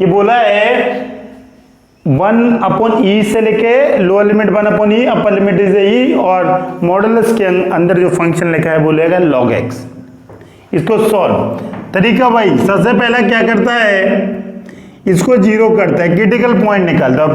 ये बोला है 1/e से लेके lower limit 1/e, upper limit is e, और मॉडुलस के अंदर जो फंक्शन लिखा है बोलेगा log x। इसको सॉल्व तरीका भाई, सबसे पहला क्या करता है, इसको जीरो करता है, क्रिटिकल पॉइंट निकालता है।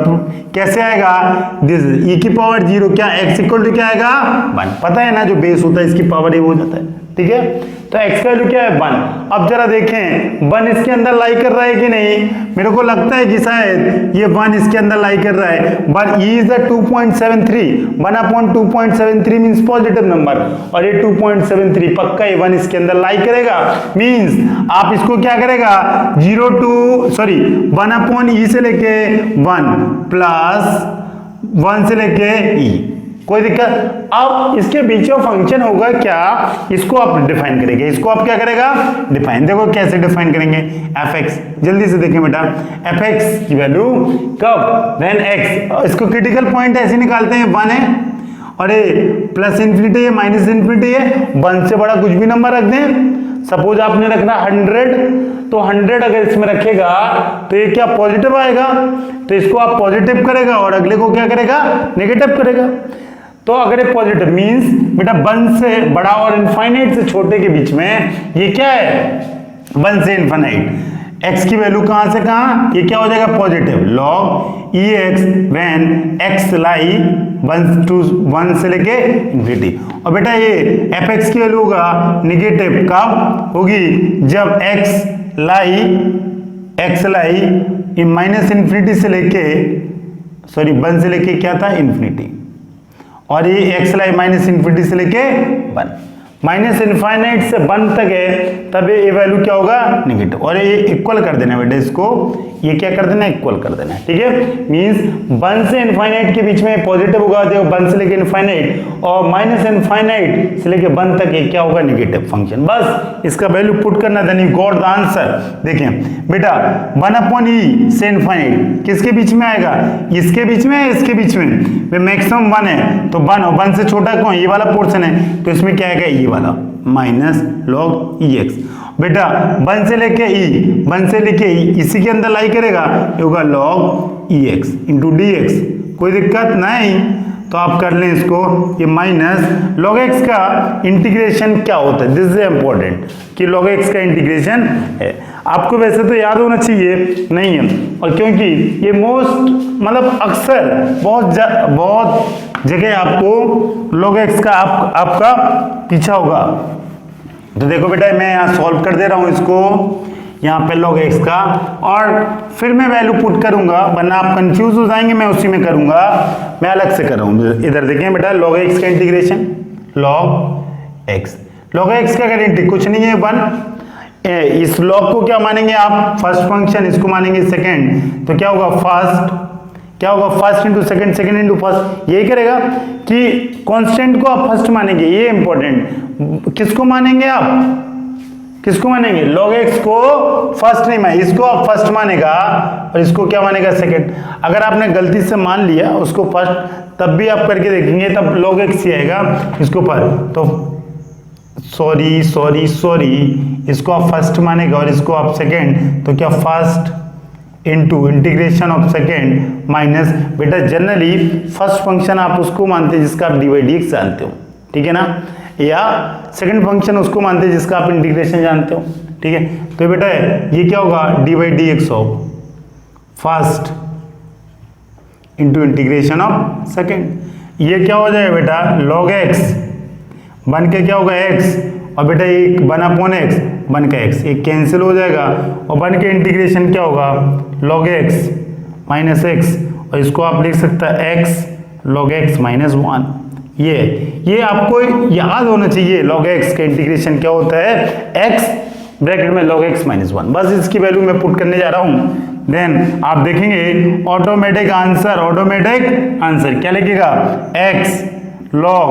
कैसे आएगा, दिस e की पावर 0, क्या x इक्वल टू क्या आएगा 1, पता है ना जो बेस होता है इसकी पावर ये हो जाता है, ठीक है। तो x वैल्यू क्या है 1। अब जरा देखें 1 इसके अंदर लाई कर रहा है कि नहीं, मेरे को लगता है कि शायद ये 1 इसके अंदर लाई कर रहा है, but e is the 2.73, 1/2.73 means positive number, और ये 2.73 पक्का ये 1 इसके अंदर लाई करेगा। मींस आप इसको क्या करेगा 1/e से लेके 1 प्लस 1 से लेके e, कोई दिक्कत। अब इसके बीच में फंक्शन होगा क्या, इसको आप डिफाइन करेंगे, इसको आप क्या करेगा डिफाइन। देखो कैसे डिफाइन करेंगे, fx, जल्दी से देखें बेटा, fx की वैल्यू कब, व्हेन x, इसको क्रिटिकल पॉइंट ऐसे निकालते हैं 1 है, और ये प्लस इंफिनिटी है माइनस इंफिनिटी है, 1 से बड़ा कुछ भी नंबर रख दें। सपोज आपने रखना 100, तो 100 अगर इसमें रखेगा तो ये क्या पॉजिटिव आएगा, तो इसको आप पॉजिटिव करेगा और अगले को क्या करेगा नेगेटिव करेगा। तो अगर ये पॉजिटिव मींस बेटा 1 से बड़ा और इनफाइनाइट से छोटे के बीच में ये क्या है 1 से इनफाइनाइट, x की वैल्यू कहां से कहां, ये क्या हो जाएगा positive log ex when x लाई 1 से लेके इंफिनिटी। और बेटा ये fx की वैल्यू होगा निगेटिव कब होगी, जब x लाई माइनस इंफिनिटी से लेके 1 से लेके क्या था इंफिनिटी, और ये x लाई माइनस इंफिनिटी से लेके 1, माइनस इनफाइनाइट से 1 तक है, तब ये वैल्यू क्या होगा नेगेटिव, और ये इक्वल कर देना बेटा, इसको ये क्या कर देना इक्वल कर देना, ठीक है। मींस 1 से इनफाइनाइट के बीच में पॉजिटिव होगा, देखो 1 से लेके इनफाइनाइट, और माइनस इनफाइनाइट से लेके 1 तक ये क्या होगा नेगेटिव फंक्शन। बस इसका वैल्यू पुट करना, then you got the answer. देखें बेटा 1/e से इनफाइनाइट किसके बीच में आएगा, इसके बीच में, इसके बीच में मैक्सिमम 1 है, तो 1 और 1 से छोटा कौन, ये वाला पोर्शन है, तो इसमें क्या आएगा ये वाला माइनस log ex। बेटा 1 से लेके e, इसी के अंदर लाई करेगा, ये होगा log ex इंटू dx, कोई दिक्कत नहीं। तो आप कर लें इसको, ये माइनस log x का इंटीग्रेशन क्या होता है, दिस इज इंपॉर्टेंट कि log x का इंटीग्रेशन है, आपको वैसे तो याद होना चाहिए नहीं है, और क्योंकि ये मोस्ट मतलब अक्सर बहुत जगह आपको log x का आपका पीछा होगा। तो देखो बेटा मैं यहाँ सॉल्व कर दे रहा हूँ इसको, यहाँ पे log x का, और फिर मैं वैल्यू पुट करूंगा, वरना आप कंफ्यूज हो जाएंगे, मैं उसी में करूंगा, मैं अलग से कर रहा हूँ। इधर देखें बेटा log x का इंटीग्रेशन, log x का गारंटी कुछ नहीं है 1, इस log को क्या मानेंगे आप फर्स्ट फंक्शन, इसको मानेंगे सेकेंड, तो क्या होगा first into second, second into first, यही करेगा कि कांस्टेंट को आप फर्स्ट मानेंगे, ये इंपॉर्टेंट। किसको मानेंगे आप, किसको मानेंगे, log x को फर्स्ट नहीं माने, इसको आप फर्स्ट मानेगा और इसको क्या मानेगा सेकेंड। अगर आपने गलती से मान लिया उसको फर्स्ट, तब भी आप करके देखेंगे, तब log x ही आएगा इसको पर, तो सॉरी इसको आप फर्स्ट मानेगा और इसको आप सेकेंड, तो क्या first into integration of second minus, बेटा जनरली फर्स्ट फंक्शन आप उसको मानते हैं जिसका आप dy/dx जानते हो, ठीक है ना, या सेकंड फंक्शन उसको मानते हैं जिसका आप इंटीग्रेशन जानते हो, ठीक है। तो बेटा ये क्या होगा dy/dx of first into integration of second, ये क्या हो जाएगा बेटा log x बन के क्या होगा x, और बेटा ये 1/x बन के x, ये कैंसिल हो जाएगा, और बन के इंटीग्रेशन क्या होगा log x माइनस x, और इसको आप लिख सकते हैं x log x माइनस 1। ये आपको याद होना चाहिए, log x का इंटीग्रेशन क्या होता है x ब्रैकेट में log x माइनस 1, बस इसकी वैल्यू मैं पुट करने जा रहा हूं। देन आप देखेंगे ऑटोमेटिक आंसर क्या लिखेगा x log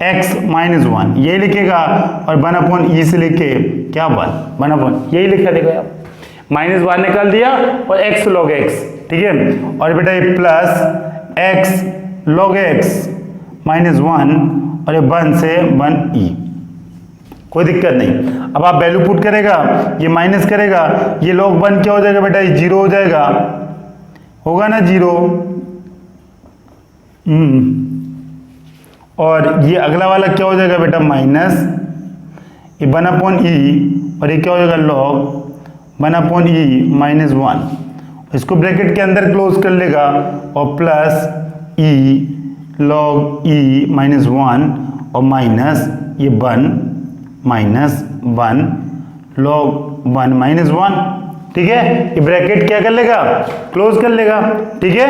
x माइनस 1 ये लिखेगा, और 1/e से लेके क्या 1 यही लिखा, देखो आप माइनस 1 निकाल दिया और x log x, ठीक है। और बेटा ये plus x log x minus 1 और ये 1 से 1e, कोई दिक्कत नहीं। अब आप वैल्यू पुट करेगा, ये माइनस करेगा, ये log 1 क्या हो जाएगा बेटा, ये 0 हो जाएगा, होगा ना 0। और ये अगला वाला क्या हो जाएगा बेटा, माइनस ये 1/e, और ये क्या हो जाएगा log 1/e माइनस 1। इसको ब्रैकेट के अंदर क्लोज कर लेगा और plus e log e minus 1 और माइनस ये 1 माइनस 1 log 1 माइनस 1। ठीक है, ये ब्रैकेट क्या कर लेगा, क्लोज कर लेगा। ठीक है,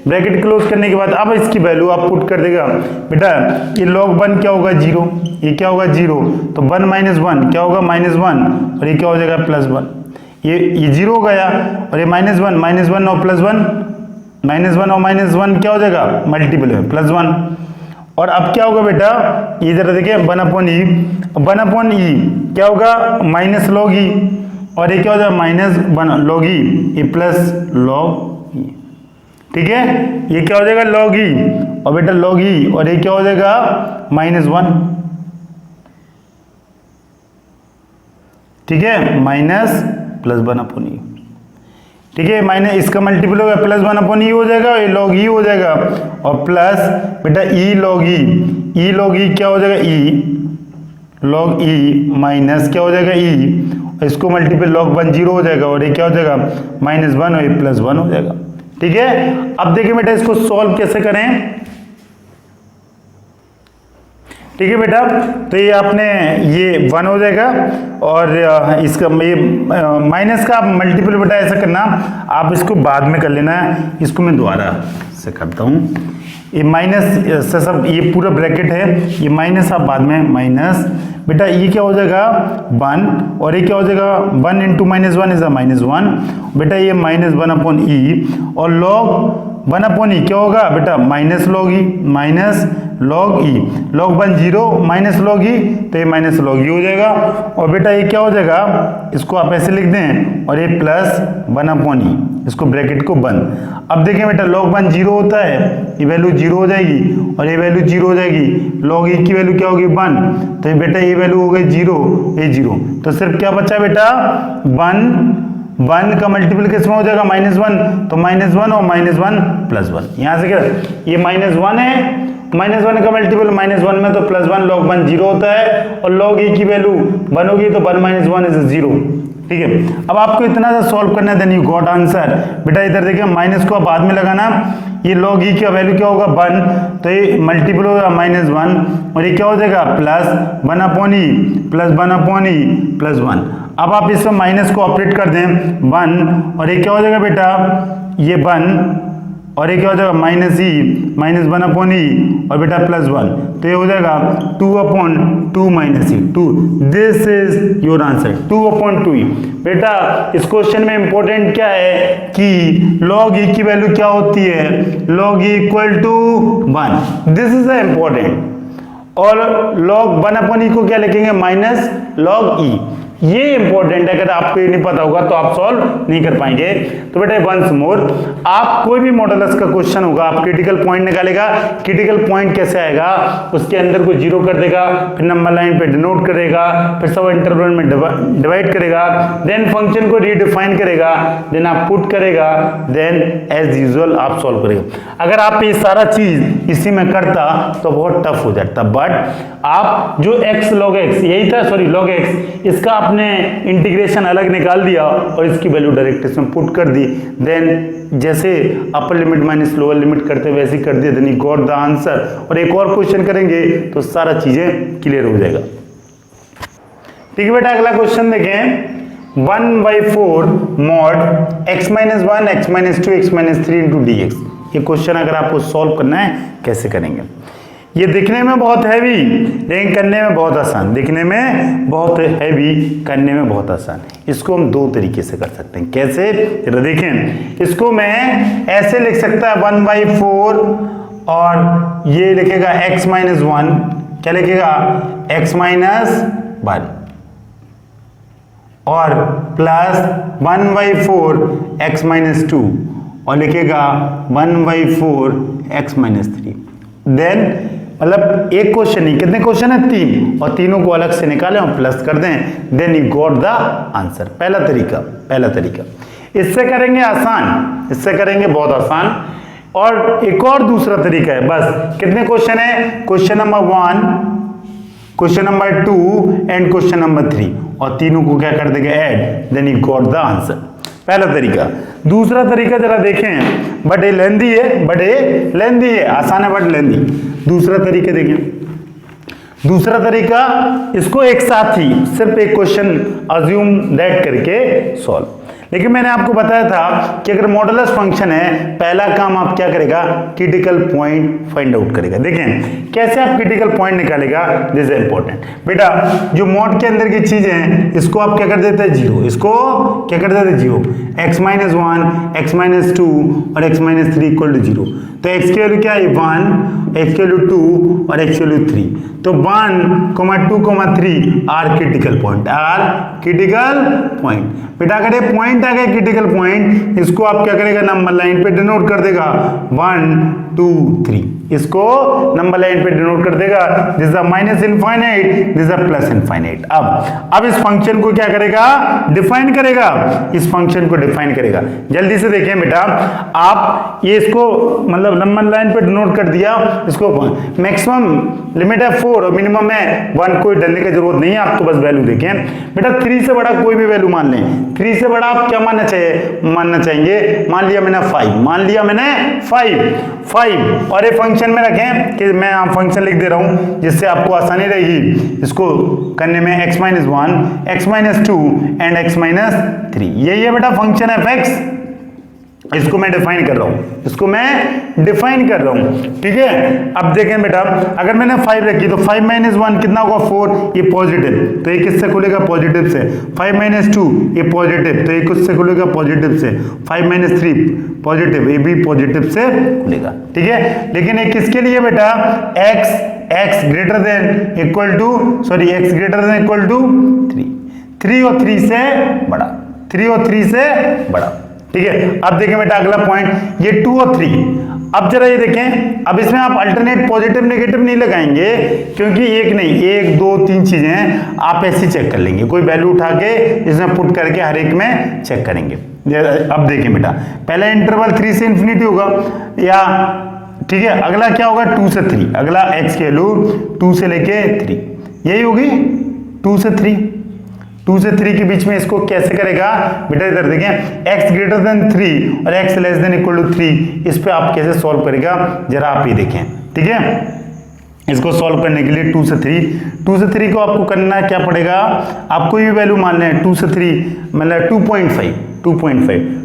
ब्रैकेट क्लोज करने के बाद अब इसकी वैल्यू आप पुट कर देगा बेटा, ये log 1 क्या होगा 0, ये क्या होगा 0, तो 1 माइनस 1 क्या होगा माइनस 1, और ये क्या हो जाएगा प्लस 1। ये 0 हो गया, और ये माइनस 1 और प्लस 1, माइनस 1 और माइनस 1 क्या हो जाएगा, मल्टीपल है प्लस 1। और अब क्या होगा बेटा, ये जरा देखिए 1/e क्या होगा माइनस log e, और ये क्या हो जाएगा माइनस 1 log e, ये प्लस log e। ठीक है, ये क्या हो जाएगा log e, और बेटा log e, और ये क्या हो जाएगा माइनस 1। ठीक है, माइनस प्लस 1/e। ठीक है, माइनस इसका मल्टीपल होगा प्लस 1/e हो जाएगा, ये log e हो जाएगा, और प्लस बेटा e log e क्या हो जाएगा e log e माइनस क्या हो जाएगा e, इसको मल्टीपल log 1 0 हो जाएगा, और ये क्या हो जाएगा माइनस 1 और ये प्लस 1 हो जाएगा। ठीक है, अब देखिए बेटा इसको सॉल्व कैसे करें। ठीक है बेटा, तो ये आपने ये 1 हो जाएगा, और इसका ये माइनस का आप मल्टीपल बेटा ऐसा करना, आप इसको बाद में कर लेना है, इसको मैं दोबारा से करता हूँ। ये माइनस से सब ये पूरा ब्रैकेट है, ये माइनस आप बाद में माइनस बेटा ये क्या हो जाएगा 1, और ये क्या हो जाएगा 1 इंटू माइनस 1 इज माइनस 1 बेटा, ये माइनस 1/e, और log 1/e क्या होगा बेटा minus log e, minus log e, log 1 0 minus log e, तो ये माइनस log e हो जाएगा, और बेटा ये क्या हो जाएगा, इसको आप ऐसे लिख दें, और ये प्लस 1/e, इसको ब्रैकेट को बंद। अब देखें बेटा log 1 0 होता है, ये वैल्यू 0 हो जाएगी, और ये वैल्यू 0 हो जाएगी, log e की वैल्यू क्या होगी 1, तो ये बेटा ये वैल्यू हो गई 0, ये 0, तो सिर्फ क्या बचा बेटा 1 का मल्टीपल किसमें हो जाएगा माइनस 1, तो माइनस 1 और माइनस 1 प्लस 1। यहां से क्या ये माइनस 1 है, माइनस 1 का मल्टीपल माइनस 1 में तो प्लस 1 log 1 0 होता है, और log e की वैल्यू 1 होगी, तो 1 माइनस 1 इज 0। ठीक है, अब आपको इतना सा सॉल्व करना है, देन यू गॉट आंसर। बेटा इधर देखिए माइनस को बाद में लगाना, ये log e का वैल्यू क्या होगा 1, तो ये मल्टीपल होगा माइनस 1, और ये क्या हो जाएगा plus 1/e plus 1/e plus 1। अब आप इसमें माइनस को ऑपरेट कर दें 1, और ये क्या हो जाएगा बेटा ये 1, और ये क्या हो जाएगा माइनस e माइनस 1/e, और बेटा प्लस 1, तो ये हो जाएगा 2/2 minus e 2। This is your answer 2/2e। बेटा इस क्वेश्चन में इंपॉर्टेंट क्या है कि log e की वैल्यू क्या होती है, log e equal to 1, this is important. और log 1/e को क्या लिखेंगे माइनस log e, ये इंपॉर्टेंट है। अगर आपको ये नहीं पता होगा तो आप सॉल्व नहीं कर पाएंगे। तो बेटा वंस मोर, आप कोई भी मॉडुलस का क्वेश्चन होगा, आप क्रिटिकल पॉइंट निकालेगा, क्रिटिकल पॉइंट कैसे आएगा, उसके अंदर को 0 कर देगा, फिर नंबर लाइन पे डिनोट करेगा, फिर सब इंटरवल में डिवाइड करेगा, देन फंक्शन को रीडिफाइन करेगा, देन आप पुट करेगा, देन एज यूजुअल आप सॉल्व करेगा। अगर आप ये सारा चीज इसी में करता तो बहुत टफ हो जाता, बट आप जो x log x यही था, सॉरी log x, इसका आपने इंटीग्रेशन अलग निकाल दिया और इसकी वैल्यू डायरेक्ट इसमें पुट कर दी, देन जैसे upper limit minus lower limit करते वैसे ही कर दिया, then you got the answer. और एक और क्वेश्चन करेंगे तो सारा चीजें क्लियर हो जाएगा। ठीक है बेटा, अगला क्वेश्चन देखें 1/4 mod x minus 1 x minus 2 x minus 3 into dx। ये क्वेश्चन अगर आपको सॉल्व करना है कैसे करेंगे। ये दिखने में बहुत हैवी लेकिन करने में बहुत आसान, दिखने में बहुत हैवी करने में बहुत आसान। इसको हम दो तरीके से कर सकते हैं। कैसे, जरा देखें। इसको मैं ऐसे लिख सकता है 1/4 और ये लिखेगा x minus 1, क्या लिखेगा x minus 1 और प्लस 1/4 x minus 2 और लिखेगा 1/4 x minus 3। देन मतलब एक क्वेश्चन नहीं, कितने क्वेश्चन है 3, और तीनों को अलग से निकालें और प्लस कर दें, then you got the answer. पहला तरीका। इससे करेंगे आसान, इससे करेंगे बहुत आसान। और एक और दूसरा तरीका है, बस कितने क्वेश्चन है, question number 1, question number 2 and question number 3, और तीनों को क्या कर देंगे add, then you got the answer. पहला तरीका। दूसरा तरीका जरा देखें, बड़े लेंदी है, आसान है बट लेंदी। दूसरा तरीका देखें, दूसरा तरीका, इसको एक साथ ही सिर्फ एक क्वेश्चन अज्यूम दैट करके सॉल्व। लेकिन मैंने आपको बताया था कि अगर मॉडुलस फंक्शन है, पहला काम आप क्या करेगा, क्रिटिकल पॉइंट फाइंड आउट करेगा। देखें कैसे आप क्रिटिकल पॉइंट निकालेगा, दिस इज इंपॉर्टेंट। बेटा जो मॉड के अंदर की चीजें हैं, इसको आप क्या कर देते हैं 0, इसको क्या कर देते हैं 0, x-1, x-2 और x-3 इक्वल टू 0। तो x की वैल्यू क्या है 1, x की वैल्यू 2 और x की वैल्यू 3। तो 1, 2, 3 आर क्रिटिकल पॉइंट। बेटा अगर ये पॉइंट आ गए क्रिटिकल पॉइंट, इसको आप क्या करेगा, नंबर लाइन पे डिनोट कर देगा 1, 2, 3, इसको नंबर लाइन पे डिनोट कर देगा। This is minus infinite, this is plus infinite. अब इस फंक्शन को क्या करेगा, डिफाइन करेगा, इस फंक्शन को डिफाइन करेगा। जल्दी से देखें बेटा, आप ये इसको मतलब नंबर लाइन पे डिनोट कर दिया, इसको मैक्सिमम लिमिट है 4 और मिनिमम है 1, कोई डरने की जरूरत नहीं है, आप तो बस वैल्यू देखें। बेटा 3 से बड़ा कोई भी वैल्यू मान लें, 3 से बड़ा आप क्या मानना चाहेंगे, मान लिया मैंने 5, और ये फंक्शन में रखें कि मैं आप फंक्शन लिख दे रहा हूं जिससे आपको आसानी रहेगी इसको करने में, x-1, x-2 एंड x-3। यही है बेटा फंक्शन f(x), इसको मैं डिफाइन कर रहा हूं, ठीक है। अब देखें बेटा, अगर मैंने 5 रखी तो 5 - 1 कितना होगा 4, ये पॉजिटिव, तो ये किससे खुलेगा, पॉजिटिव से। 5 - 2 ये पॉजिटिव, तो ये किससे खुलेगा, पॉजिटिव से। 5 - 3 पॉजिटिव, ये भी पॉजिटिव से खुलेगा, ठीक है। लेकिन ये किसके लिए बेटा, x greater than equal to 3 और 3 से बड़ा, ठीक है। अब देखें बेटा अगला पॉइंट, ये 2 और 3। अब जरा ये देखें, अब इसमें आप अल्टरनेट पॉजिटिव नेगेटिव नहीं लगाएंगे, क्योंकि एक नहीं, 1, 2, 3 चीजें हैं, आप ऐसे चेक कर लेंगे, कोई वैल्यू उठा के इसमें पुट करके हर एक में चेक करेंगे। अब देखें बेटा, पहला इंटरवल 3 से इंफिनिटी होगा, या ठीक है, अगला क्या होगा 2 से 3, अगला x की वैल्यू 2 से लेके 3, यही होगी 2 से 3 के बीच में। इसको कैसे करेगा बेटा, इधर देखें, x ग्रेटर देन 3 और x less than equal to 3, इस पे आप कैसे सॉल्व करेगा जरा आप ये देखें, ठीक है। इसको सॉल्व करने के लिए 2 से 3 को आपको करना क्या पड़ेगा, आप कोई भी वैल्यू मान लें, 2 से 3 मतलब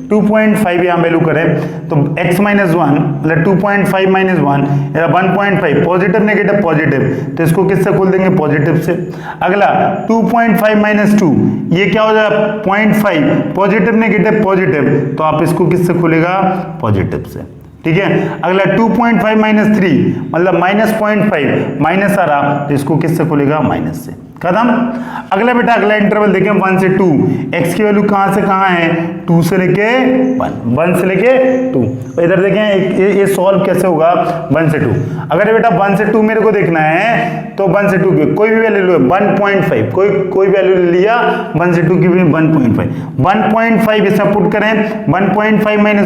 2.5 यहाँ वैल्यू करें तो x - 1 मतलब 2.5 - 1 या 1.5 पॉजिटिव नेगेटिव पॉजिटिव, तो इसको किससे खोल देंगे, पॉजिटिव से। अगला 2.5 - 2 ये क्या हो जाएगा 0.5 पॉजिटिव नेगेटिव पॉजिटिव, तो आप इसको किससे खोलेगा, पॉजिटिव से, ठीक है। अगला 2.5 - 3 मतलब -0.5 माइनस आ रहा, तो इसको किससे खोलेगा, माइनस से, खत्म। अगला बेटा अगला इंटरवल देखें 1 से 2, x की वैल्यू कहां से कहां है, 2 से लेके 1 से लेके 2। इधर देखें ये सॉल्व कैसे होगा 1 से 2। अगर बेटा 1 से 2 मेरे को देखना है तो 1 से 2 की कोई भी वैल्यू लो, 1.5 कोई वैल्यू ले लिया, 1 से 2 की भी 1.5 इसमें पुट करें, 1.5 - 1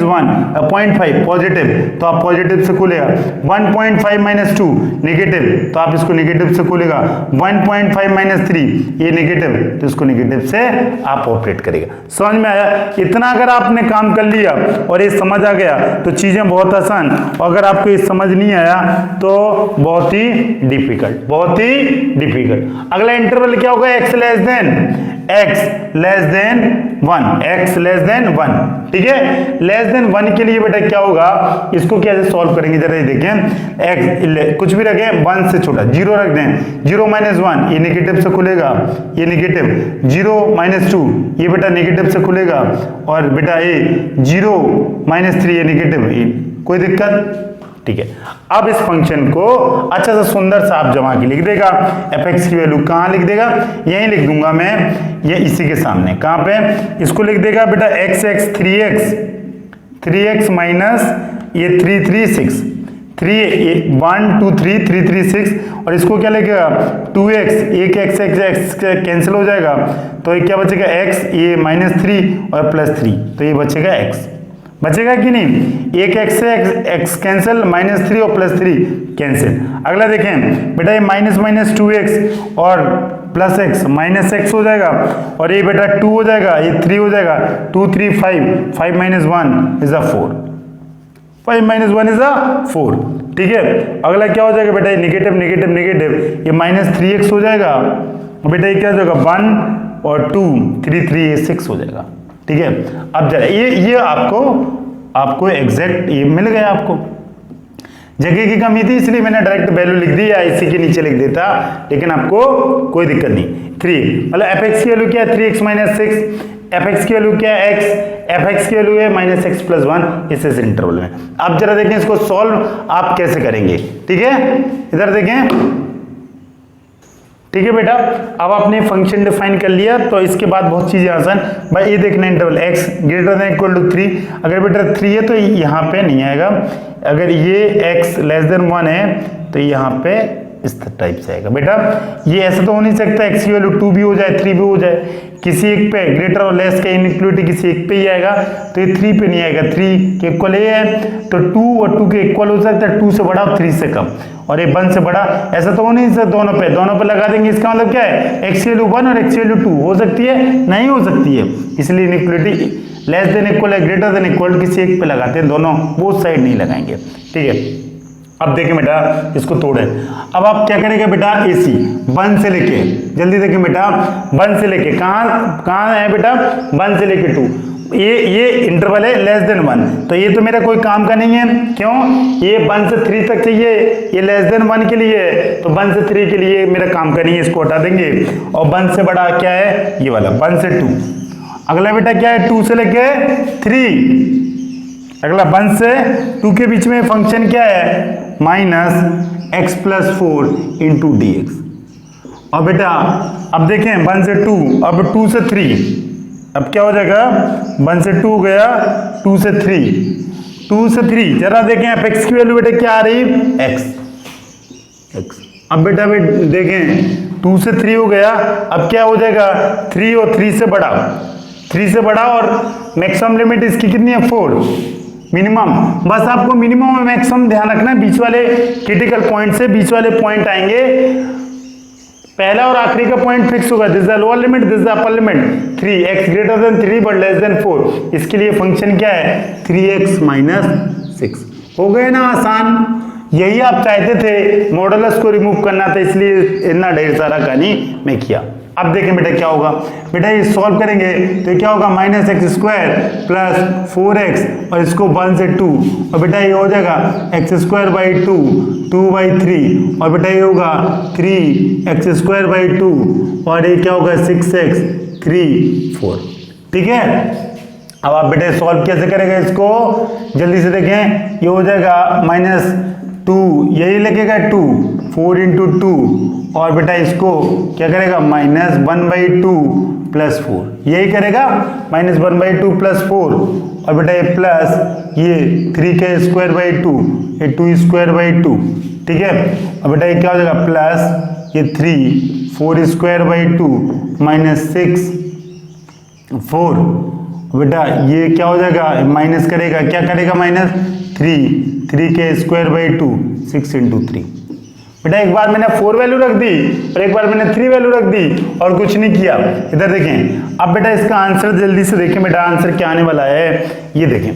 0.5 पॉजिटिव, तो आप पॉजिटिव से खोलेगा। 1.5 - 2 नेगेटिव, तो आप इसको नेगेटिव से खोलेगा। 1.5 - 3 ये नेगेटिव, तो इसको नेगेटिव से आप ऑपरेट करेगा। समझ में आया? इतना अगर आपने काम कर लिया और ये समझ आ गया तो चीजें बहुत आसान, और अगर आपको ये समझ नहीं आया तो बहुत ही डिफिकल्ट। अगला इंटरवल क्या होगा, x लेस देन 1, ठीक है। लेस देन 1 के लिए बेटा क्या होगा, इसको कैसे सॉल्व करेंगे जरा ये देखें। x कुछ भी रखें 1 से छोटा, 0 रख दें, 0 - 1 ये नेगेटिव से खुलेगा, ये नेगेटिव, 0 - 2 ये बेटा नेगेटिव से खुलेगा, और बेटा ये 0 - 3 ये नेगेटिव, कोई दिक्कत, ठीक है। अब इस फंक्शन को अच्छा सा सुंदर सा आप जमा के लिख देगा, f(x) की वैल्यू कहां लिख देगा, यहीं लिख दूंगा मैं, ये इसी के सामने, कहां पे, इसको लिख देगा बेटा x 3x माइनस ये 3 3 6 1 2 3 3 3 6 और इसको क्या लगेगा 2x, एक x कैंसिल हो जाएगा तो ये क्या बचेगा x, ये -3 और +3 तो ये बचेगा x, बचेगा कि नहीं। एक x से x कैंसिल, -3 और +3 कैंसिल। अगला देखें बेटा ये -2x और +x -x हो जाएगा और ये बेटा 2 हो जाएगा, ये 3 हो जाएगा, 2 3 5 5 - 1 इज 4, 5 - 1 इज 4, ठीक है। अगला क्या हो जाएगा बेटा ये नेगेटिव नेगेटिव नेगेटिव, ये -3x हो जाएगा बेटा, ये क्या हो जाएगा 1 और 2 3 3 ये 6 हो जाएगा, ठीक है। अब जरा ये आपको एग्जैक्ट ये मिल गया, आपको जगह की कमी थी इसलिए मैंने डायरेक्ट वैल्यू लिख दी या इसी के नीचे लिख देता, लेकिन आपको कोई दिक्कत नहीं। 3 मतलब fx की वैल्यू क्या है 3x - 6, fx की वैल्यू क्या है x, fx की वैल्यू है -x + 1 इस इंटरवल में। अब जरा देखें इसको सॉल्व आप कैसे करेंगे, ठीक है। इधर देखें, ठीक है बेटा, अब आपने फंक्शन डिफाइन कर लिया तो इसके बाद बहुत चीजें आसान। भाई ये देखना इंटरवल x > 3, अगर बेटा 3 है तो यहाँ पे नहीं आएगा, अगर ये x < 1 है तो यहाँ पे इस टाइप से आएगा। बेटा ये ऐसा तो हो नहीं सकता x की वैल्यू 2 भी हो जाए 3 भी हो जाए, किसी एक पे ग्रेटर और लेस का इनइक्वलिटी किसी एक पे ही आएगा, तो ये 3 पे नहीं आएगा, 3 के इक्वल ये है तो 2 और 2 के इक्वल हो सकता है, 2 से बड़ा और 3 से कम, और ये 1 से बड़ा, ऐसा तो हो नहीं सकता दोनों पे लगा देंगे। इसका मतलब क्या है x की वैल्यू 1 और x की वैल्यू 2 हो सकती है, नहीं हो सकती है, इसलिए इनइक्वलिटी लेस देन इक्वल है ग्रेटर देन इक्वल किसी एक पे लगाते हैं, दोनों बोथ साइड नहीं लगाएंगे, ठीक है। अब देखें बेटा इसको तोड़े, अब आप क्या करेंगे बेटा AC 1 से लेके, जल्दी देखें बेटा 1 से लेके कहाँ है बेटा 1 से लेके 2, ये इंटरवल है लेस देन 1, तो ये तो मेरा कोई काम का नहीं है, क्यों, ये 1 से 3 तक चाहिए, ये लेस देन 1 के लिए है, तो 1 से 3 के लिए मेरा काम का नहीं है, इसको हटा देंगे। और 1 से बड़ा क्या है ये वाला 1 से 2, अगला बेटा क्या है 2 से लेके 3, अगला 1 से 2 के बीच में फंक्शन क्या है -x + 4 × dx। और बेटा अब देखें 1 से 2, अब 2 से 3, अब क्या हो जाएगा 1 से 2 गया, 2 से 3, 2 से 3, जरा देखें अब x की वैल्यू बेटा क्या आ रही x। अब बेटा देखें 2 से 3 हो गया, अब क्या हो जाएगा 3 और 3 से बड़ा, 3 से बड़ा, और मैक्सिमम लिमिट इसकी कितनी है 4, मिनिमम, बस आपको मिनिमम और मैक्सिमम ध्यान रखना है, बीच वाले क्रिटिकल पॉइंट से बीच वाले पॉइंट आएंगे, पहला और आखिरी का पॉइंट फिक्स होगा, this is the lower limit this is the upper limit, 3x > 3 but less than 4, इसके लिए फंक्शन क्या है 3x - 6। हो गए ना आसान, यही आप चाहते थे, मॉडुलस को रिमूव करना था, इसलिए इतना ढेर सारा कहानी मैं किया। अब देखें बेटा क्या होगा, बेटा ये सॉल्व करेंगे तो क्या होगा -x² + 4x और इसको 1 से 2, और बेटा ये हो जाएगा x² 2/3 और बेटा ये होगा 3x² 2 और ये क्या होगा 6x 3 4, ठीक है। अब आप बेटा सॉल्व कैसे करेंगे इसको, जल्दी से देखें, ये हो जाएगा -2, यही लगेगा 2 4 × 2 और बेटा इसको क्या करेगा -1/2 + 4, यही करेगा -1/2 + 4 और बेटा ये प्लस ये 3k² 2, ये 2² 2, ठीक है। और बेटा ये क्या हो जाएगा प्लस ये 3 4² 2 -6 4, बेटा ये क्या हो जाएगा माइनस करेगा, क्या करेगा -3k² 2 6 × 3। बेटा एक बार मैंने 4 वैल्यू रख दी और एक बार मैंने 3 वैल्यू रख दी और कुछ नहीं किया। इधर देखें, अब बेटा इसका आंसर जल्दी से देखें, बेटा आंसर क्या आने वाला है ये देखें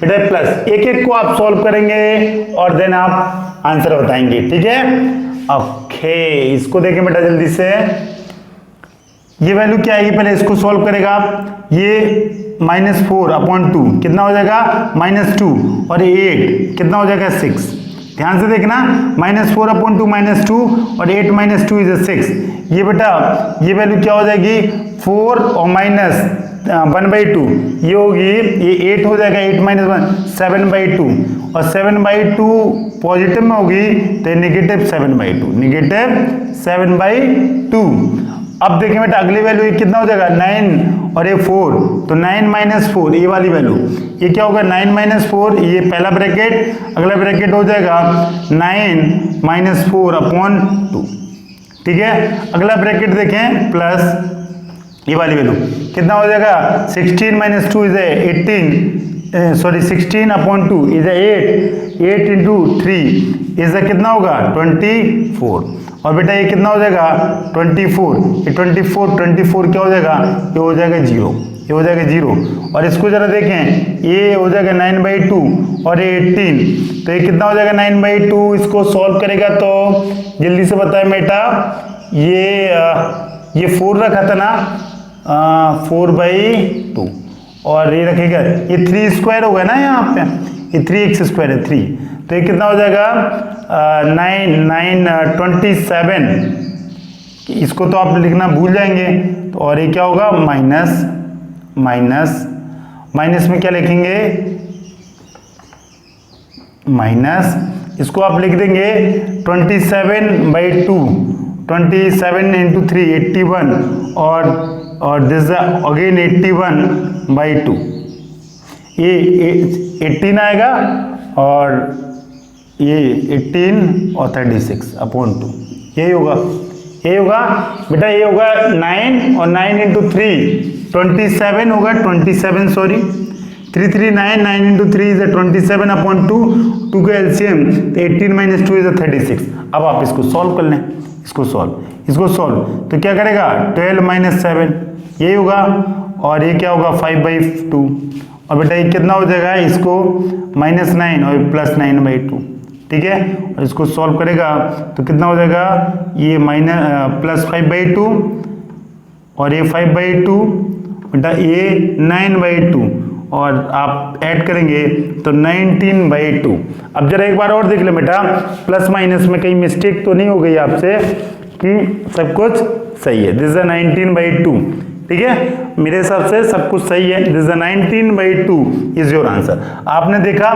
बेटा, प्लस एक एक को आप सॉल्व करेंगे और देन आप आंसर बताएंगे, ठीक है। ओके, इसको देखें बेटा जल्दी से, ये वैल्यू क्या आएगी, पहले इसको सॉल्व करेगा आप, ये -4/2 कितना हो जाएगा -2 और 8 कितना हो जाएगा 6। ध्यान से देखना, -4/2 -2 और 8 - 2 इज 6। ये बेटा ये वैल्यू क्या हो जाएगी 4 और -1/2, ये होगी, ये 8 हो जाएगा, 8 - 1 7/2 और 7/2 पॉजिटिव में होगी तो -7/2, -7/2। अब देखें बेटा अगली वैल्यू कितना हो जाएगा 9 और ये 4, तो 9 माइनस 4 ये वाली वैल्यू, ये क्या होगा 9 माइनस 4, ये पहला ब्रैकेट, अगला ब्रैकेट हो जाएगा 9 माइनस 4 अपॉन 2, ठीक है। अगला ब्रैकेट देखें प्लस ये वाली वैल्यू कितना हो जाएगा 16 minus 2 is 18, sorry 16 upon 2 is 8 into 3 is कितना होगा 24, और बेटा ये कितना हो जाएगा 24, ये 24 क्या हो जाएगा, ये हो जाएगा 0, ये हो जाएगा 0, और इसको जरा देखें ये हो जाएगा 9/2 और ये 18, तो ये कितना हो जाएगा 9/2, इसको सॉल्व करेगा तो जल्दी से बताएं बेटा, ये 4 रखा था ना 4/2 और ये रखेगा, ये 3 स्क्वायर होगा ना यहाँ पे, ये 3x स्क्वायर है 3, तो ये कितना हो जाएगा 27, इसको तो आप लिखना भूल जाएंगे, तो और ये क्या होगा माइनस में क्या लिखेंगे माइनस, इसको आप लिख देंगे 27/2, 27 इंटू 3 81, और दिस अगेन 81/2, ये 18 आएगा और ये 18 और 36 अपॉन 2, यही होगा बेटा, ये होगा 9 और 9 इंटू 3 27 होगा 27, सॉरी 339, 9 इंटू 3 इज 27 अपॉन 2 का एलसीएम, तो 18 माइनस 2 इज 36। अब आप इसको सॉल्व कर लें, इसको सॉल्व तो क्या करेगा 12 माइनस 7 यही होगा, और ये क्या होगा 5/2, और बेटा ये कितना हो जाएगा, इसको -9 और +9/2, ठीक है, और इसको सॉल्व करेगा तो कितना हो जाएगा, ये +5/2 और ये 5/2, बेटा ये 9/2, और आप ऐड करेंगे तो 19/2। अब जरा एक बार और देख ले बेटा, प्लस माइनस में कहीं मिस्टेक तो नहीं हो गई आपसे कि सब कुछ सही है, दिस इज 19/2, ठीक है, मेरे हिसाब से सब कुछ सही है, this is 19/2 is your answer. आपने देखा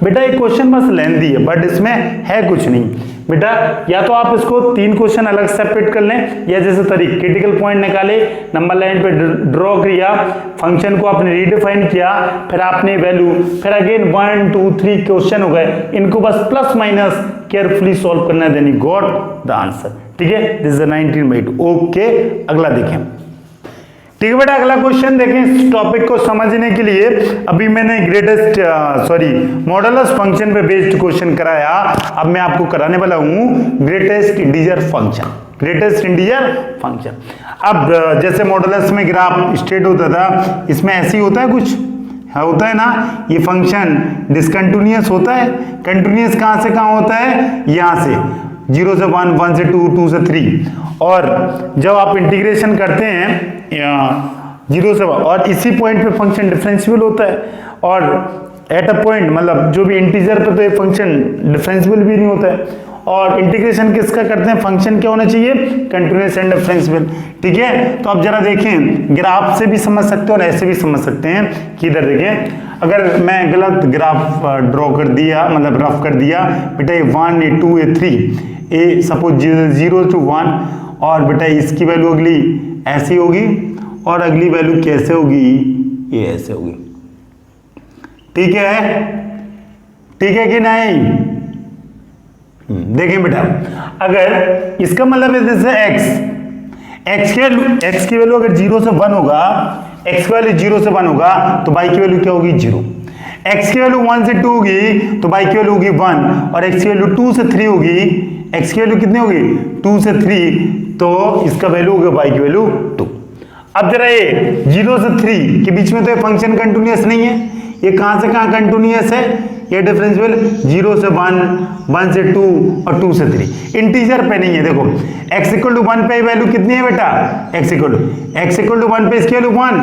बेटा ये क्वेश्चन बस लेंथी है बट इसमें है कुछ नहीं बेटा, या तो आप इसको 3 क्वेश्चन अलग सेपरेट कर लें, या जैसे तरीके क्रिटिकल पॉइंट निकाले, नंबर लाइन पे ड्रॉ किया, फंक्शन को आपने रीडिफाइन किया, फिर आपने वैल्यू, फिर अगेन 1 2 3 क्वेश्चन हो गए, इनको बस प्लस माइनस केयरफुली सॉल्व करना है, then you got the answer, ठीक है, दिस इज 19/2। ओके, अगला देखें, ठीक है बेटा, अगला क्वेश्चन देखें। इस टॉपिक को समझने के लिए अभी मैंने मॉडुलस फंक्शन पे बेस्ड क्वेश्चन कराया, अब मैं आपको कराने वाला हूं ग्रेटेस्ट इंटीजर फंक्शन। अब जैसे मॉडुलस में ग्राफ स्ट्रेट होता था, इसमें ऐसे ही होता है कुछ, होता है ना, ये फंक्शन डिसकंटिन्यूअस होता है, कंटिन्यूअस कहां से कहां होता है, यहां से 0 से 1, 1 से 2, 2 से 3, और जब आप इंटीग्रेशन करते हैं 0 से 1, और इसी पॉइंट पे फंक्शन डिफरेंशियल होता है, और एट अ पॉइंट मतलब जो भी इंटीजर पे तो ये फंक्शन डिफरेंशियल भी नहीं होता है, और इंटीग्रेशन किसका करते हैं, फंक्शन क्या होना चाहिए, कंटिन्यूअस एंड डिफरेंशियल, ठीक है। तो अब जरा देखें, ग्राफ से भी समझ सकते हैं और ऐसे भी समझ सकते हैं कि इधर देखें, अगर मैं गलत ग्राफ ड्रॉ कर दिया, मतलब रफ कर दिया बेटा, ये 1 ये 2 ये 3, ये सपोज 0 to 1, और बेटा इसकी वैल्यू अगली ऐसी होगी, और अगली वैल्यू कैसे होगी, ये ऐसे होगी, ठीक है कि नहीं। देखें बेटा, अगर इसका मतलब है जैसे x की वैल्यू अगर 0 से 1 होगा, x की वैल्यू 0 से 1 होगा तो y की वैल्यू क्या होगी 0, x की वैल्यू 1 से 2 होगी तो y की वैल्यू होगी 1, और x की वैल्यू 2 से 3 होगी, x की वैल्यू कितनी होगी 2 से 3, तो इसका वैल्यू होगा y की वैल्यू 2। अब जरा ये 0 से 3 के बीच में तो ये फंक्शन कंटिन्यूअस नहीं है, ये कहां से कहां कंटिन्यूअस है, ये डिफरेंशियल 0 से 1, 1 से 2 और 2 से 3, इंटीजर पे नहीं है। देखो x इक्वल टू 1 पे वैल्यू कितनी है बेटा, x इक्वल टू 1 पे इसकी वैल्यू 1,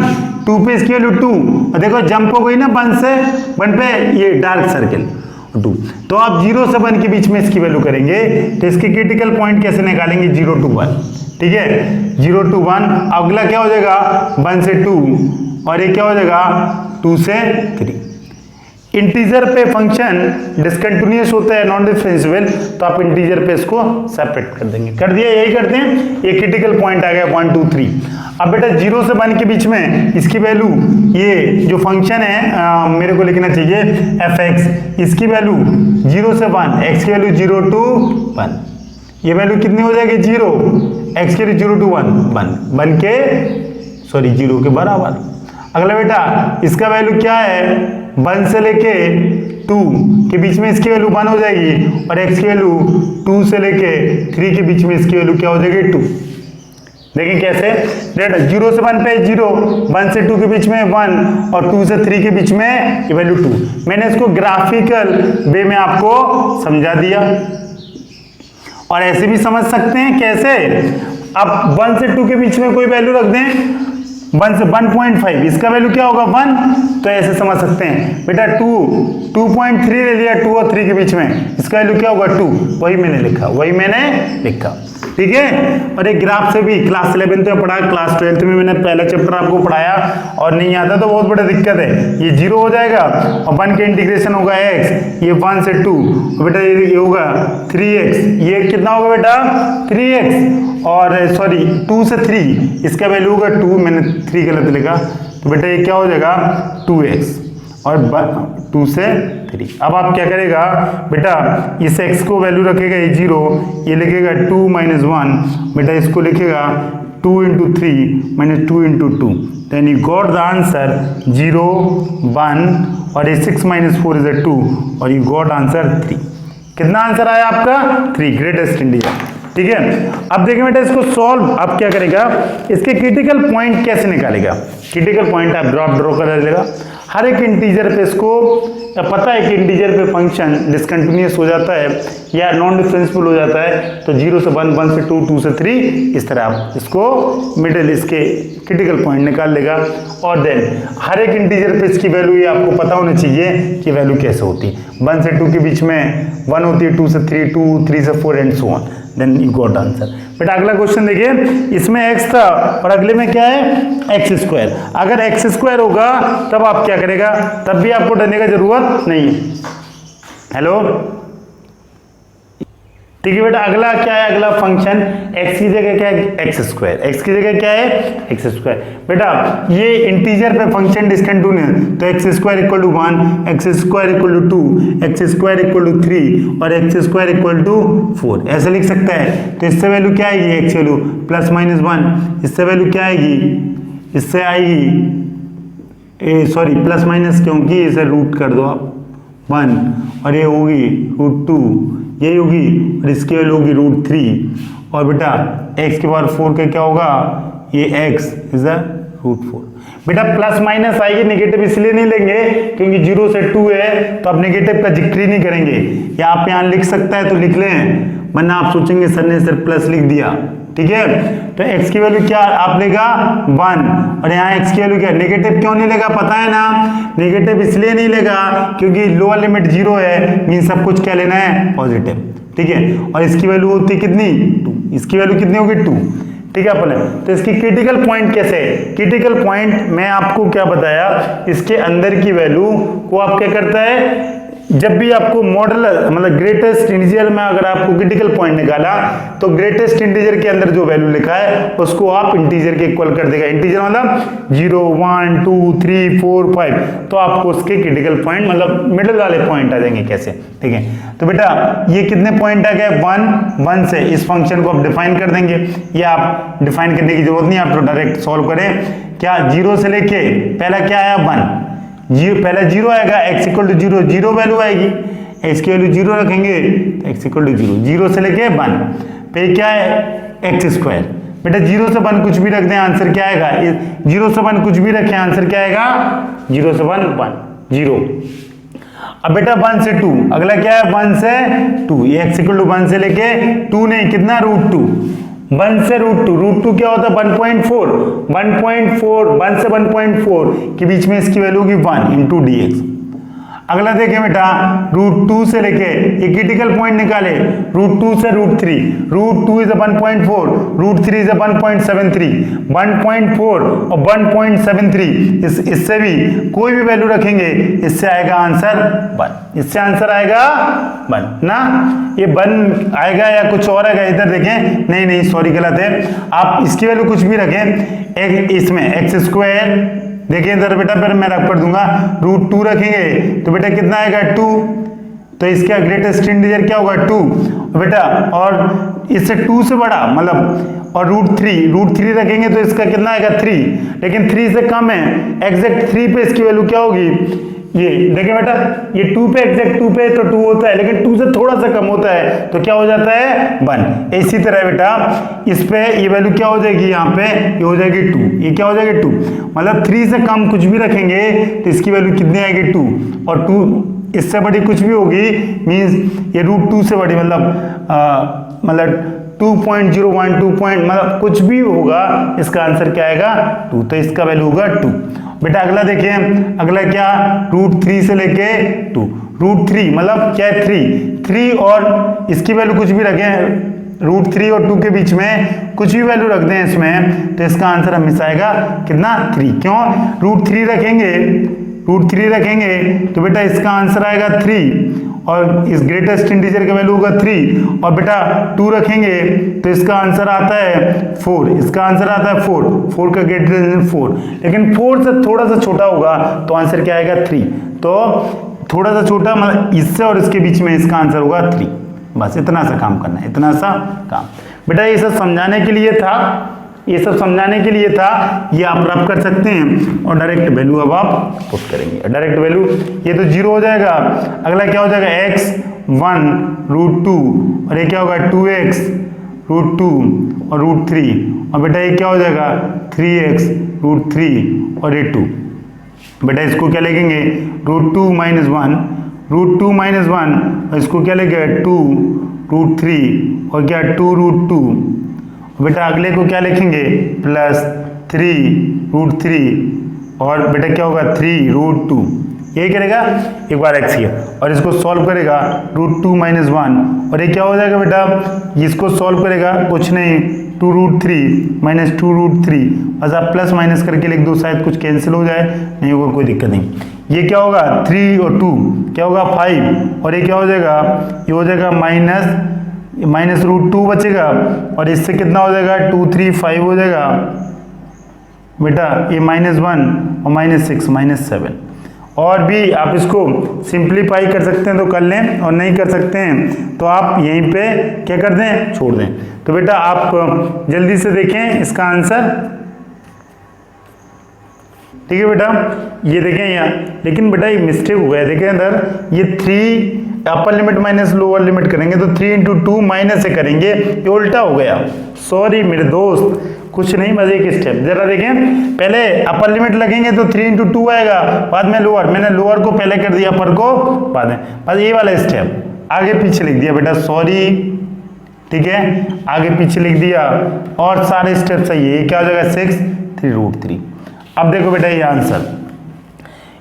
2 पे इसकी वैल्यू 2, और देखो जंप हो गई ना 1 से 1 पे, ये डार्क सर्किल 2, तो आप 0 से 1 के बीच में इसकी वैल्यू करेंगे, तो इसकी क्रिटिकल पॉइंट कैसे निकालेंगे, 0 to 1, ठीक है, 0 to 1, अगला क्या हो जाएगा 1 से 2, और ये क्या हो जाएगा 2 से 3। इंटीजर पे फंक्शन डिसकंटिन्यूअस होता है, नॉन डिफरेंशियल, तो आप इंटीजर पे इसको सेपरेट कर देंगे, कर दिया, यही करते हैं, ये क्रिटिकल पॉइंट आ गया 1 2 3। अब बेटा 0 से 1 के बीच में इसकी वैल्यू, ये जो फंक्शन है मेरे को लिखना चाहिए fx, इसकी वैल्यू 0 से 1, x की वैल्यू 0 to 1, ये वैल्यू कितनी हो जाएगी 0, x की वैल्यू 0 to 1 के 0 के बराबर। अगला बेटा इसका वैल्यू क्या है, 1 से लेके 2 के बीच में इसकी वैल्यू 1 हो जाएगी, और x की वैल्यू 2 से लेके 3 के बीच में इसकी वैल्यू क्या हो जाएगी 2। देखिए कैसे, डेट 0 से 1 पे 0, 1 से 2 के बीच में 1, और 2 से 3 के बीच में ये वैल्यू 2। मैंने इसको ग्राफिकल वे में आपको समझा दिया, और ऐसे भी समझ सकते हैं कैसे, अब 1 से 2 के बीच में कोई वैल्यू रख दें, 1 से 1.5, इसका वैल्यू क्या होगा 1, तो ऐसे समझ सकते हैं बेटा 2.3 ले लिया 2 और 3 के बीच में, इसका वैल्यू क्या होगा 2, वही मैंने लिखा, ठीक है। और एक ग्राफ से भी क्लास 11 में पढ़ा, क्लास 12 में मैंने पहला चैप्टर आपको पढ़ाया, और नहीं आता तो बहुत बड़ी दिक्कत है। ये 0 हो जाएगा और 1 के इंटीग्रेशन होगा x, ये 1 से 2, बेटा ये होगा 3x, ये कितना होगा बेटा 3x, और सॉरी 2 से 3, इसका वैल्यू होगा 2, मैंने 3 गलत लिखा, तो बेटा ये क्या हो जाएगा 2x, और 2 से 3। अब आप क्या करेगा बेटा, इस x को वैल्यू रखेगा ये 0, ये लिखेगा 2 - 1, बेटा इसको लिखेगा 2 × 3 - 2 × 2, then you got the answer 0, 1, और ये 6 - 4 इज 2, और यू गॉट आंसर 3। कितना आंसर आया आपका 3, ग्रेटेस्ट इंटीजर, ठीक है। अब देखिए बेटा इसको सॉल्व आप क्या करेगा, इसके क्रिटिकल पॉइंट कैसे निकालेगा, क्रिटिकल पॉइंट आप ड्रॉ कर लेगा, हर एक इंटीजर पे इसको पता है कि इंटीजर पे फंक्शन डिसकंटिन्यूअस हो जाता है या नॉन डिफरेंशिएबल हो जाता है, तो 0 से 1, 1 से 2, 2 से 3, इस तरह आप इसको मिडिल इसके क्रिटिकल पॉइंट निकाल लेगा, और देन हर एक इंटीजर पे इसकी वैल्यू ये आपको पता होनी चाहिए कि वैल्यू कैसे होती है। 1 से 2 के बीच में 1 होती है, 2 से 3 2, 3 से 4 and so on, then you got answer. बेटा अगला क्वेश्चन देखिए, इसमें x था और अगले में क्या है x²। अगर x² होगा तब आप क्या करेगा, तब भी आपको डरने का जरूरत नहीं है। हेलो, ठीक है बेटा। अगला क्या है, अगला फंक्शन x की जगह क्या है x², x की जगह क्या है x²। बेटा ये इंटीजर पे फंक्शन डिसकंटिन्यूअस, तो x² = 1, x² = 2, x² = 3, और x² = 4, ऐसे लिख सकता है। तो इससे वैल्यू क्या आएगी, x वैल्यू +-1, इससे वैल्यू क्या आएगी, इससे आएगी सॉरी प्लस-, क्योंकि इसे रूट कर दो आप 1, और ये होगी √2, ये होगी, और इसकी वैल्यू होगी √3, और बेटा x के पावर 4 का क्या होगा, ये x इज √4। बेटा प्लस-, आएगी, नेगेटिव इसलिए नहीं लेंगे क्योंकि 0 से 2 है, तो आप नेगेटिव का जिक्र ही नहीं करेंगे, या आप यहाँ लिख सकता है तो लिख लें, वरना आप सोचेंगे सर ने सिर्फ प्लस लिख दिया, ठीक है। तो x की वैल्यू क्या आप लेगा 1, और यहाँ x की वैल्यू क्या, नेगेटिव क्यों नहीं लेगा पता है ना, नेगेटिव इसलिए नहीं लेगा क्योंकि लोअर लिमिट 0 है, मीन सब कुछ क्या लेना है पॉजिटिव, ठीक है। और इसकी वैल्यू होती है कितनी 2, इसकी वैल्यू कितनी होगी 2, ठीक है अपने। तो इसकी क्रिटिकल पॉइंट कैसे है, क्रिटिकल पॉइंट मैं आपको क्या बताया, इसके अंदर की वैल्यू को आप क्या करता है, जब भी आपको मॉडल मतलब ग्रेटेस्ट इंटीजर में अगर आपको क्रिटिकल पॉइंट निकाला, तो ग्रेटेस्ट इंटीजर के अंदर जो वैल्यू लिखा है उसको आप इंटीजर के इक्वल कर देगा। इंटीजर मतलब 0, 1, 2, 3, 4, 5, तो आपको उसके क्रिटिकल पॉइंट मतलब मिडिल वाले पॉइंट आ जाएंगे कैसे, ठीक है। तो बेटा ये कितने पॉइंट आ गए 1 से इस फंक्शन को आप डिफाइन कर देंगे, या आप डिफाइन करने की जरूरत नहीं, आप तो डायरेक्ट सॉल्व करें। क्या 0 से लेके पहला क्या आया 1, पहला 0 आएगा, x = 0, 0 वैल्यू आएगी, x की वैल्यू 0 रखेंगे तो x = 0, 0 से लेके 1 पे क्या है x²। बेटा 0 से 1 कुछ भी रख दें, आंसर क्या आएगा, 0 से 1 कुछ भी रखें, आंसर क्या आएगा 0 से 1 1 0। अब बेटा 1 से 2, अगला क्या है 1 से 2, ये x = 1 से लेके 2 नहीं कितना √2, 1 से √2 क्या होता है 1.4, 1 से 1.4 के बीच में इसकी वैल्यू होगी 1 × dx। अगला देखें बेटा, √2 से लेके ये क्रिटिकल पॉइंट निकाले, √2 से √3, √2 इज 1.4, √3 इज 1.73, 1.4 और 1.73 इससे भी कोई भी वैल्यू रखेंगे, इससे आएगा आंसर 1, इससे आंसर आएगा 1 ना, ये 1 आएगा या कुछ और आएगा, इधर देखें, नहीं सॉरी गलत है, आप इसकी वैल्यू कुछ भी रखें, एक इसमें x², देखिए इधर बेटा फिर मैं रख पढ़ दूंगा, √2 रखेंगे तो बेटा कितना आएगा 2, तो इसका ग्रेटेस्ट इंटीजर क्या होगा 2 बेटा, और इससे 2 से बड़ा मतलब, और √3 रखेंगे तो इसका कितना आएगा 3, लेकिन 3 से कम है, एग्जैक्ट 3 पे इसकी वैल्यू क्या होगी, ये देखिए बेटा, ये 2 पे एग्जैक्ट 2 पे तो 2 होता है, लेकिन 2 से थोड़ा सा कम होता है तो क्या हो जाता है 1। इसी तरह बेटा इस पे ये वैल्यू क्या हो जाएगी, यहाँ पे ये हो जाएगी 2, ये क्या हो जाएगी 2, मतलब 3 से कम कुछ भी रखेंगे तो इसकी वैल्यू कितनी आएगी 2, और 2 इससे बड़ी कुछ भी होगी मीन्स ये √2 से बड़ी मतलब 2.01 मतलब कुछ भी होगा, इसका आंसर क्या आएगा 2, तो इसका वैल्यू होगा 2। बेटा अगला देखें, अगला क्या, √3 से लेके 2, √3 मतलब क्या है 3 और इसकी वैल्यू कुछ भी रखें, √3 और 2 के बीच में कुछ भी वैल्यू रख दें इसमें, तो इसका आंसर हमेशा आएगा कितना 3, क्यों, √3 रखेंगे तो बेटा इसका आंसर आएगा 3, और इस ग्रेटेस्ट इंटीजर का वैल्यू होगा 3, और बेटा 2 रखेंगे तो इसका आंसर आता है 4, इसका आंसर आता है 4 का ग्रेटेस्ट 4, लेकिन 4 से थोड़ा सा छोटा होगा तो आंसर क्या आएगा 3, तो थोड़ा सा छोटा मतलब इससे और इसके बीच में इसका आंसर होगा 3। बस इतना सा काम करना है, इतना सा काम बेटा, ये सब समझाने के लिए था, ये आप रब कर सकते हैं और डायरेक्ट वैल्यू अब आप पुट करेंगे, डायरेक्ट वैल्यू ये तो 0 हो जाएगा, अगला क्या हो जाएगा x1 √2 और ये क्या होगा 2x √2 और √3, और बेटा ये क्या हो जाएगा 3x √3 और ये 2, बेटा इसको क्या लिखेंगे √2 - 1 और इसको क्या लिखेंगे 2 √3 और क्या 2 √2, बेटा अगले को क्या लिखेंगे +3 √3 और बेटा क्या होगा 3 √2, यही करेगा एक बार x किया और इसको सॉल्व करेगा √2 - 1 और ये क्या हो जाएगा बेटा, इसको सॉल्व करेगा कुछ नहीं 2 √3 - 2 √3, बस आप प्लस माइनस करके लिख दो, शायद कुछ कैंसिल हो जाए, नहीं होगा कोई दिक्कत नहीं। ये क्या होगा 3 और 2 क्या होगा 5 और ये क्या हो जाएगा, ये हो जाएगा माइनस √2 बचेगा और इससे कितना हो जाएगा 2 3 5 हो जाएगा बेटा, ये -1 और -6 -7, और भी आप इसको सिंप्लीफाई कर सकते हैं तो कर लें, और नहीं कर सकते हैं तो आप यहीं पे क्या कर दें, छोड़ दें। तो बेटा आप जल्दी से देखें इसका आंसर, ठीक है बेटा, ये देखें यहाँ, लेकिन बेटा ये मिस्टेक हो गया, देखें इधर ये 3 अपर लिमिट माइनस लोअर लिमिट करेंगे तो 3 × 2 माइनस से करेंगे, ये उल्टा हो गया, सॉरी मेरे दोस्त, कुछ नहीं, बस एक स्टेप जरा देखें, पहले अपर लिमिट लगेंगे तो 3 × 2 आएगा, बाद में लोअर, मैंने लोअर को पहले कर दिया, अपर को बाद में, बस ये वाला स्टेप आगे पीछे लिख दिया बेटा, सॉरी, ठीक है, आगे पीछे लिख दिया और सारे स्टेप सही है। ये क्या हो जाएगा 6 3 √3। अब देखो बेटा ये आंसर,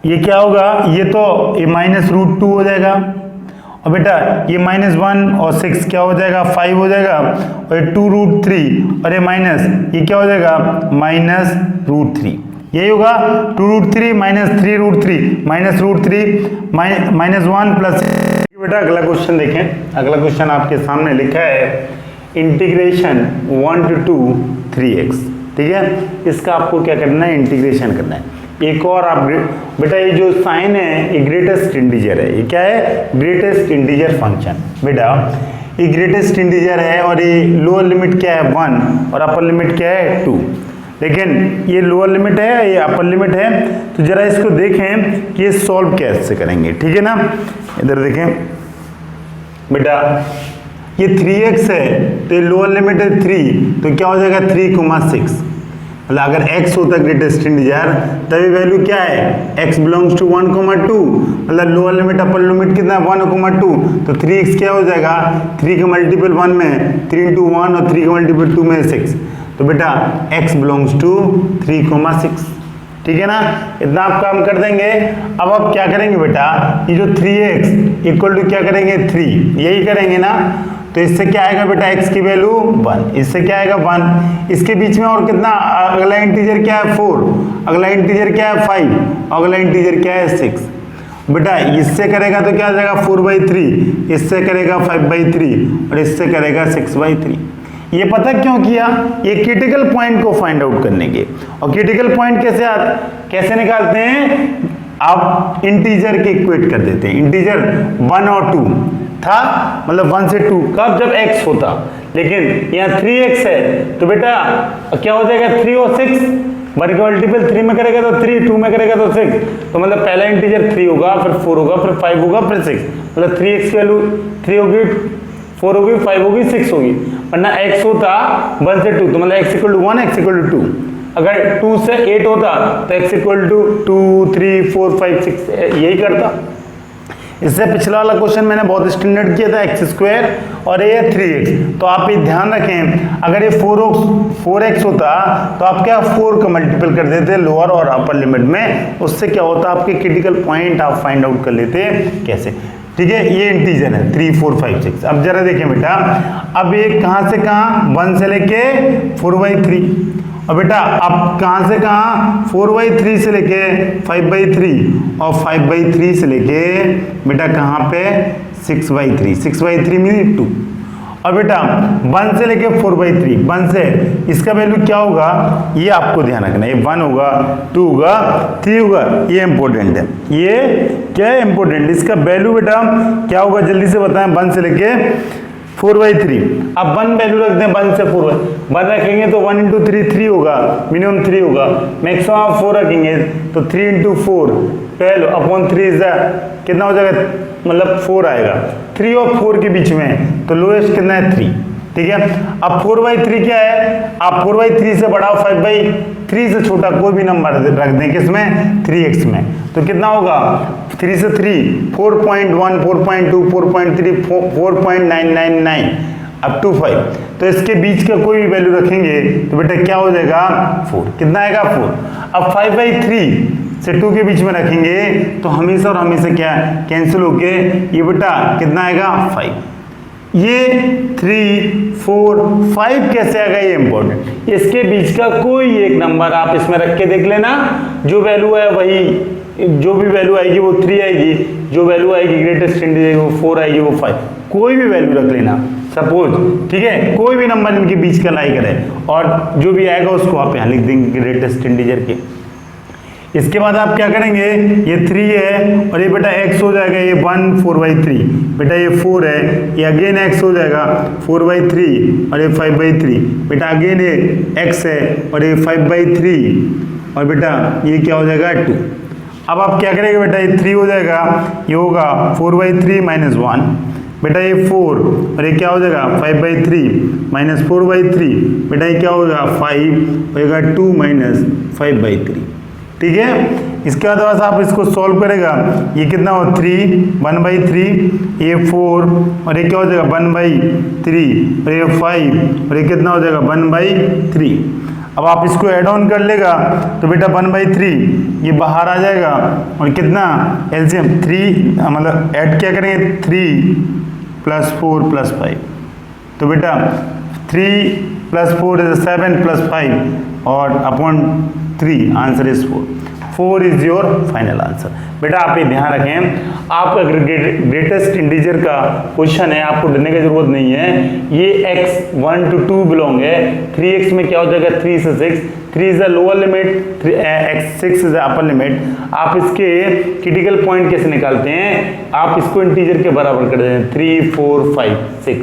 ये क्या होगा, ये तो ये -√2 हो जाएगा, और बेटा ये -1 और 6 क्या हो जाएगा 5 हो जाएगा, और ये 2 √3 और ये माइनस, ये क्या हो जाएगा -√3, यही होगा 2 √3 - 3 √3 -√3 -1 प्लस। बेटा अगला क्वेश्चन देखें, अगला क्वेश्चन आपके सामने लिखा है इंटीग्रेशन 1 to 2 3x, ठीक है, इसका आपको क्या करना है, इंटीग्रेशन करना है। एक और आप बेटा ये जो साइन है ये ग्रेटेस्ट इंटीजर है, ये क्या है ग्रेटेस्ट इंटीजर फंक्शन, बेटा ये ग्रेटेस्ट इंटीजर है और ये लोअर लिमिट क्या है 1 और अपर लिमिट क्या है 2, लेकिन ये लोअर लिमिट है ये अपर लिमिट है, तो जरा इसको देखें कि ये सॉल्व कैसे करेंगे, ठीक है ना। इधर देखें बेटा ये 3x है तो ये लोअर लिमिट है 3, तो क्या हो जाएगा 3,6, मतलब अगर x होता है ग्रेटेस्ट इंटीजर तभी वैल्यू क्या है x बिलोंग्स टू 1,2, मतलब लोअर लिमिट अपर लिमिट कितना है 1,2, तो 3x क्या हो जाएगा 3 का मल्टीपल 1 में 3 × 1 और 3 का मल्टीपल 2 में 6, तो बेटा x बिलोंग्स टू 3,6, ठीक है ना, इतना आप काम कर देंगे। अब आप क्या करेंगे बेटा, ये जो 3x इक्वल टू क्या करेंगे 3, यही करेंगे ना, तो इससे क्या आएगा बेटा x की वैल्यू 1, इससे क्या आएगा 1, इसके बीच में और कितना, अगला इंटीजर क्या है 4, अगला इंटीजर क्या है 5, अगला इंटीजर क्या है 6। बेटा इससे करेगा तो क्या आ जाएगा 4/3, इससे करेगा 5/3 और इससे करेगा 6/3। ये पता क्यों किया, ये क्रिटिकल पॉइंट को फाइंड आउट करने के। और क्रिटिकल पॉइंट कैसे निकालते हैं, आप इंटीजर के इक्वेट कर देते हैं। इंटीजर 1 और 2 था, मतलब 1 से 2 कब, जब x होता, लेकिन यहाँ 3x है तो बेटा क्या हो जाएगा 3 और 6, 1 के मल्टीपल 3 में करेगा तो 3, 2 में करेगा तो 6, तो मतलब पहला इंटीजर 3 होगा, फिर 4 होगा, फिर 5 होगा, फिर 6, मतलब 3x की वैल्यू 3 होगी, 4 होगी, 5 होगी, 6 होगी। वरना x होता 1 से 2 तो मतलब x equal to 1, x equal to 2। अगर 2 से 8 होता तो x इक्वल टू 2, 3, 4, 5, 6 यही करता। इससे पिछला वाला क्वेश्चन मैंने बहुत स्टैंडर्ड किया था, x² और ये 3x। तो आप ये ध्यान रखें, अगर ये 4x होता तो आप क्या 4 का मल्टीपल कर देते लोअर और अपर लिमिट में, उससे क्या होता आपके क्रिटिकल पॉइंट आप फाइंड आउट कर लेते कैसे। ठीक है, ये इंटीजर है 3, 4, 5, 6। अब जरा देखें बेटा, अब ये कहां से कहां 1 से लेके 4/3, और बेटा अब कहां से कहां 4/3 से लेके 5/3 और 5/3 से लेके बेटा कहां पे 6/3, 6/3 मीन 2। और बेटा 1 से लेके 4/3, 1 से इसका वैल्यू क्या होगा, ये आपको ध्यान रखना है, 1 होगा, 2 होगा, 3 होगा, ये इंपॉर्टेंट है, ये क्या है इंपॉर्टेंट, इसका वैल्यू बेटा क्या होगा जल्दी से बताएं, 1 से लेके 4/3। अब 1 वैल्यू रखते हैं 1 से 1 रखेंगे तो 1 × 3 3 होगा, मिनिमम 3 होगा, मैक्सिमम आप 4 रखेंगे तो 3 × 4 12 अपॉन 3 कितना हो जाएगा, मतलब 4 आएगा, 3 और 4 के बीच में, तो लोएस्ट कितना है 3। ठीक है, अब 4/3 क्या है, आप 4/3 से बढ़ाओ 5/3 से छोटा कोई भी नंबर रख दें, किसमें 3x में, तो कितना होगा 3 से 3 4.1 4.2 4.3 4.999 अप टू 5। तो इसके बीच का कोई भी वैल्यू रखेंगे तो बेटा क्या हो जाएगा 4, कितना आएगा 4। अब 5/3 से 2 के बीच में रखेंगे तो हमेशा और हमेशा क्या कैंसिल होके ये बेटा कितना आएगा 5। ये 3, 4, 5 कैसे आएगा, ये इंपॉर्टेंट। इसके बीच का कोई एक नंबर आप इसमें रख के देख लेना, जो वैल्यू है वही, जो भी वैल्यू आएगी वो 3 आएगी, जो वैल्यू आएगी ग्रेटेस्ट इंटीजर वो 4 आएगी, वो 5, कोई भी वैल्यू रख लेना सपोज। ठीक है, कोई भी नंबर इनके बीच का लाई करे और जो भी आएगा उसको आप यहाँ लिख देंगे ग्रेटेस्ट इंटीजर के। इसके बाद आप क्या करेंगे, ये 3 है और ये बेटा x हो जाएगा, ये 1 4/3, बेटा ये 4 है, ये अगेन x हो जाएगा 4/3 और ये 5/3, बेटा अगेन ये x है और ये 5/3 और बेटा ये क्या हो जाएगा 2। अब आप क्या करेंगे बेटा, ये 3 हो जाएगा, ये होगा 4/3 - 1, बेटा ये 4 और ये क्या हो जाएगा 5/3 - 4/3, बेटा ये क्या होगा 5 होगा 2 - 5/3। ठीक है, इसके बाद बस आप इसको सॉल्व करेगा, ये कितना हो 3 1/3, ये 4 और ये क्या हो जाएगा 1/3 और ये 5 और ये कितना हो जाएगा 1/3। अब आप इसको ऐड ऑन कर लेगा तो बेटा 1/3 ये बाहर आ जाएगा और कितना एलसीएम 3, मतलब ऐड क्या करेंगे 3 + 4 + 5, तो बेटा 3 + 4 = 7 + 5 और upon 3 answer is 4। 4 is your final answer. बेटा आप ये ध्यान रखें, आपका ग्रेटेस्ट इंटीजर का क्वेश्चन है, आपको डरने की जरूरत नहीं है। ये x 1 to 2 बिलोंग है, 3x में क्या हो जाएगा 3 से 6, 3 is the lower limit, x 6 is the upper limit. आप इसके क्रिटिकल पॉइंट कैसे निकालते हैं, आप इसको इंटीजर के बराबर कर देते हैं 3 4 5 6।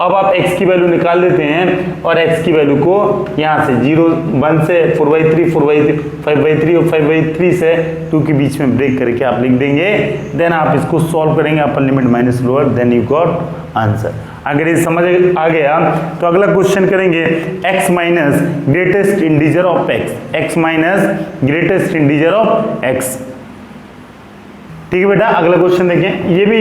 अब आप x की वैल्यू निकाल देते हैं और x की वैल्यू को यहाँ से 0 1 से 4/3 4/3 5/3 और 5/3 से 2 के बीच में ब्रेक करके आप लिख देंगे। देन आप इसको सॉल्व करेंगे upper limit minus lower, then you got answer. अगर ये समझ आ गया तो अगला क्वेश्चन करेंगे x minus greatest integer of x, x minus greatest integer of x। ठीक है बेटा, अगला क्वेश्चन देखें। ये भी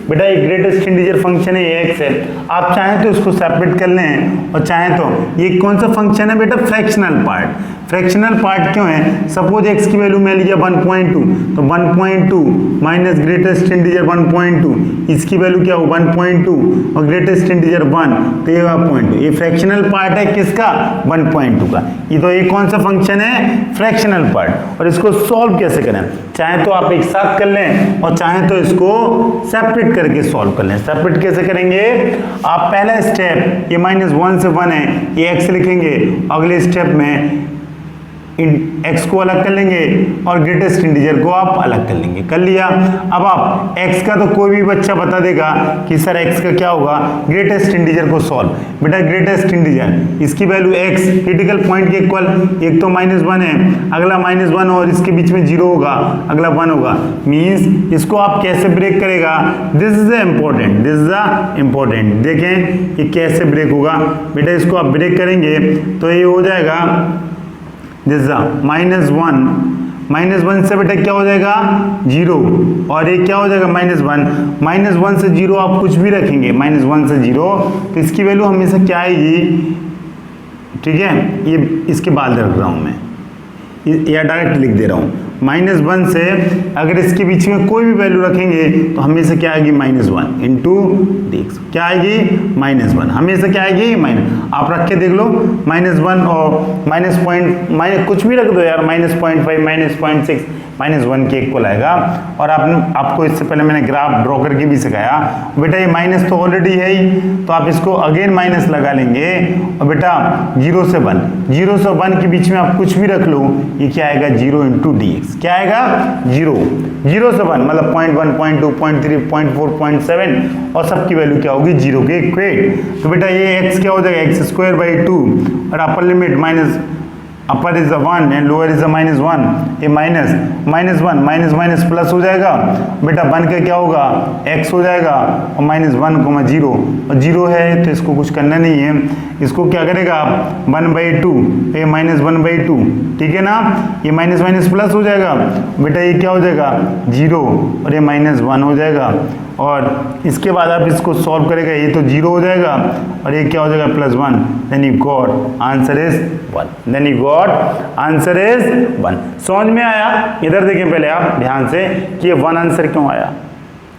बेटा एक ग्रेटेस्ट इंटीजर फंक्शन है, ये x है। आप चाहें तो इसको सेपरेट कर लें और चाहें तो ये कौन सा फंक्शन है बेटा, फ्रैक्शनल पार्ट। फ्रैक्शनल पार्ट क्यों है, सपोज x की वैल्यू मैं लिया 1.2, तो 1.2 माइनस ग्रेटेस्ट इंटीजर 1.2, इसकी वैल्यू क्या हो 1.2 और ग्रेटेस्ट इंटीजर 1, तो ये 1.2। ये फ्रैक्शनल पार्ट है किसका, 1.2 का। ये तो ये कौन सा फंक्शन है, फ्रैक्शनल पार्ट। और इसको सॉल्व कैसे करें, चाहे तो आप एक साथ कर लें और चाहे तो इसको सेपरेट करके सॉल्व कर लें। सेपरेट कैसे करेंगे, आप पहला स्टेप ये -1 से 1 है, ये x लिखेंगे, अगले स्टेप में x को अलग कर लेंगे और ग्रेटेस्ट इंटीजर को आप अलग कर लेंगे। कर लिया। अब आप x का तो कोई भी बच्चा बता देगा कि सर x का क्या होगा, ग्रेटेस्ट इंटीजर को सॉल्व। बेटा ग्रेटेस्ट इंटीजर इसकी वैल्यू x क्रिटिकल पॉइंट के इक्वल, एक तो -1 है, अगला -1 और इसके बीच में 0 होगा, अगला 1 होगा। मीन्स इसको आप कैसे ब्रेक करेगा, this is the important, this is the important. देखें ये कैसे ब्रेक होगा बेटा, इसको आप ब्रेक करेंगे तो ये हो जाएगा दिस -1 से बेटा क्या हो जाएगा 0, और ये क्या हो जाएगा -1 से 0 आप कुछ भी रखेंगे, -1 से 0, तो इसकी वैल्यू हमेशा क्या आएगी, ठीक है। ये इसके बाद रख रहा हूं मैं, या डायरेक्ट लिख दे रहा हूं। -1 से अगर इसके बीच में कोई भी वैल्यू रखेंगे तो हमेशा क्या आएगी, -1 इंटू dx, क्या आएगी -1, हमेशा क्या आएगी आप रख के देख लो, -1 और -. कुछ भी रख दो यार, -0.5 -0.6 -1 के इक्वल आएगा। और आपको इससे पहले मैंने ग्राफ ड्रॉ करके भी सिखाया बेटा, ये माइनस तो ऑलरेडी है ही, तो आप इसको अगेन माइनस लगा लेंगे और बेटा 0 से 1 के बीच में आप कुछ भी रख लो, ये क्या आएगा 0 इंटू dx, क्या आएगा 0 से 1 मतलब 0.1 0.2 0.3 0.4 0.7 और सबकी वैल्यू क्या होगी 0 के इक्वेट। तो बेटा ये x क्या हो जाएगा x² 2 और upper limit upper is 1 and lower is -1, ये माइनस प्लस हो जाएगा बेटा, 1 का क्या होगा x हो जाएगा और -1, 0 और 0 है तो इसको कुछ करना नहीं है, इसको क्या करेगा आप 1/2, ये -1/2, ठीक है ना, ये माइनस प्लस हो जाएगा बेटा, ये क्या हो जाएगा 0 और ये -1 हो जाएगा। और इसके बाद आप इसको सॉल्व करेगा, ये तो 0 हो जाएगा और ये क्या हो जाएगा +1, then you got answer is 1। समझ में आया? इधर देखें पहले आप ध्यान से कि ये 1 आंसर क्यों आया,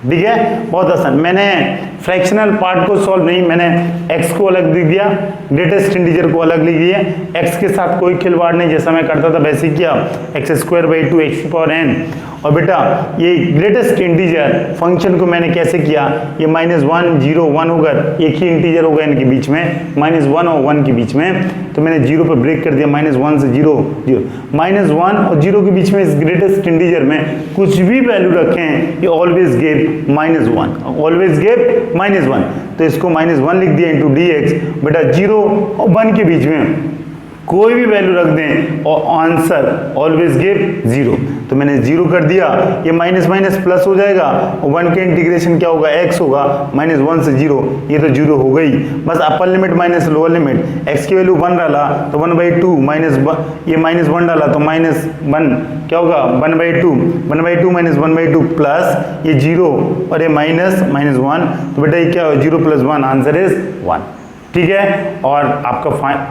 ठीक है, बहुत आसान। मैंने फ्रैक्शनल पार्ट को सॉल्व नहीं, मैंने x को अलग लिख दिया, ग्रेटेस्ट इंटीजर को अलग लिख दिया, x के साथ कोई खिलवाड़ नहीं, जैसा मैं करता था वैसे ही किया, x² 2 x⁻n। और बेटा ये ग्रेटेस्ट इंटीजर फंक्शन को मैंने कैसे किया, ये -1 0 1 होगा, एक ही इंटीजर होगा इनके बीच में, -1 और 1 के बीच में, तो मैंने 0 पे ब्रेक कर दिया, -1 से 0 -1 और 0 के बीच में इस ग्रेटेस्ट इंटीजर में कुछ भी वैल्यू रखें, ये ऑलवेज गेव -1, तो इसको -1 लिख दिया इंटू dx। बेटा 0 और 1 के बीच में कोई भी वैल्यू रख दें और आंसर ऑलवेज गिव 0, तो मैंने 0 कर दिया, ये माइनस प्लस हो जाएगा और 1 के इंटीग्रेशन क्या होगा x होगा, -1 से 0, ये तो 0 हो गई, बस अपर limit minus lower limit, x की वैल्यू 1 डाला तो 1/2 ये -1 डाला तो -1 क्या होगा 1/2 -1/2 प्लस ये 0 और ये -1, तो बेटा ये क्या हो 0 + 1 आंसर इज 1, ठीक है। और आपका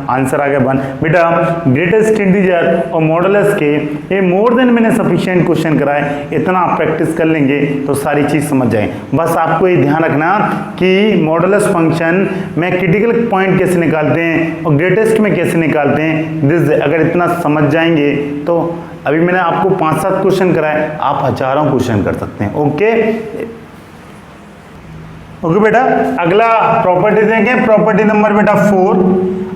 आंसर आ गया 1। बेटा ग्रेटेस्ट इंटीजर और मॉडुलस के ये मोर देन मैंने सफिशिएंट क्वेश्चन कराए, इतना आप प्रैक्टिस कर लेंगे तो सारी चीज समझ जाए। बस आपको ये ध्यान रखना कि मॉडुलस फंक्शन में क्रिटिकल पॉइंट कैसे निकालते हैं और ग्रेटेस्ट में कैसे निकालते हैं, दिस अगर इतना समझ जाएंगे तो अभी मैंने आपको 5-7 क्वेश्चन कराए, आप हजारों क्वेश्चन कर सकते हैं। ओके बेटा, अगला प्रॉपर्टी देंगे, प्रॉपर्टी नंबर बेटा 4।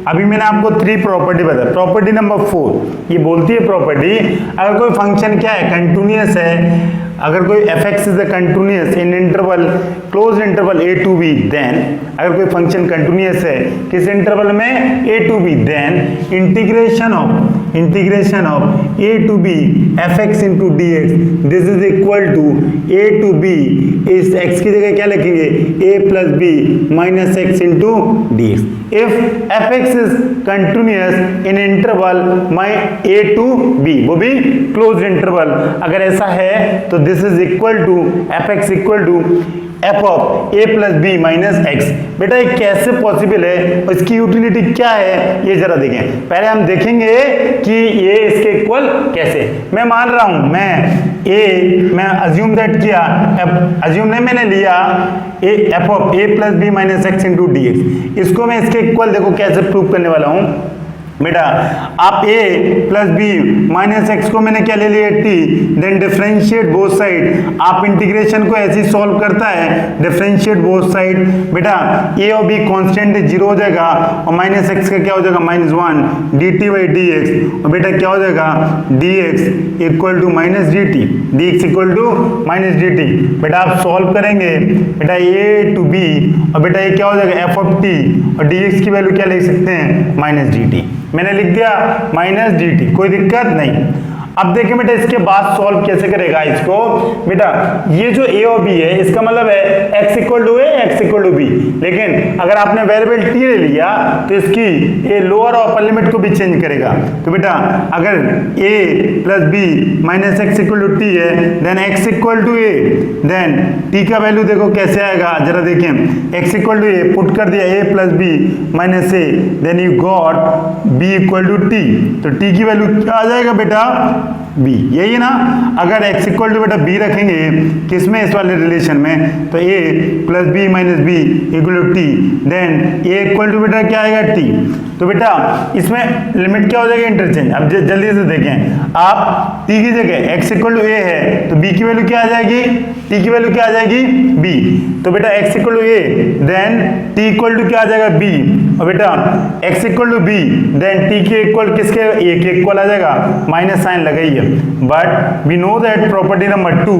अभी मैंने आपको 3 प्रॉपर्टी बताया, प्रॉपर्टी नंबर 4 ये बोलती है प्रॉपर्टी, अगर कोई फंक्शन क्या है कंटिन्यूअस है, अगर कोई f(x) is continuous in interval close interval a to b, then अगर कोई फंक्शन कंटिन्यूअस है किस इंटरवल में a to b, then integration of a to b f(x) into dx this is equal to a to b, इस x की जगह क्या लिखेंगे a plus b minus x into dx। if f(x) is continuous in interval a to b, वो भी close interval, अगर ऐसा है तो this is equal to F X equal to F of A plus B minus x. बेटा ये कैसे possible है और इसकी यूटिलिटी क्या है ये जरा देखें। पहले हम देखेंगे कि ये इसके इक्वल कैसे। मैं मान रहा हूं मैं अज्यूम दैट किया, अज्यूम नहीं मैंने लिया F of A plus B minus x into D X. इसको मैं इसके इक्वल देखो कैसे प्रूव करने वाला हूं। बेटा आप a plus B minus X को मैंने क्या ले लिया t, then differentiate both side. आप इंटीग्रेशन को ऐसे सॉल्व करता है, डिफरेंशिएट बोथ साइड। बेटा a और b कांस्टेंट 0 हो जाएगा और माइनस एक्स का क्या हो जाएगा -1 dt बाई डी एक्स। और बेटा क्या हो जाएगा dx equal to minus D T, dx equal to minus D T. बेटा आप सॉल्व करेंगे बेटा a टू b और बेटा ये क्या हो जाएगा f ऑफ t और dx की वैल्यू क्या ले सकते हैं माइनस डी टी। मैंने लिख दिया माइनस डी टी, कोई दिक्कत नहीं। अब देखिए बेटा इसके बाद सॉल्व कैसे करेगा इसको। बेटा ये जो a और b है इसका मतलब है x equal to a x equal to b, लेकिन अगर आपने वेरिएबल t ले लिया तो इसकी ये लोअर और अपर लिमिट को भी चेंज करेगा। तो बेटा अगर a plus B minus X equal to T है then x equal to a, then t का वैल्यू देखो कैसे आएगा जरा देखें। x equal to a put कर दिया a plus B minus a, then you got b equal to t। तो t की वैल्यू क्या आ जाएगा बेटा b, यही ना। अगर x इक्वल टू बेटा b रखेंगे किसमें इस वाले रिलेशन में, तो a plus B minus B equal to T, then a equal to बेटा क्या आएगा t। तो बेटा इसमें लिमिट क्या हो जाएगी इंटरचेंज। अब जल्दी से देखें आप, t की जगह x इक्वल टू a है तो b की वैल्यू क्या आ जाएगी, t की वैल्यू क्या आ जाएगी b। तो बेटा x equal to a then t equal to क्या आ जाएगा b, और बेटा x इक्वल टू b देन t के इक्वल किसके a के इक्वल आ जाएगा, माइनस साइन लगाइए। But we know that property number 2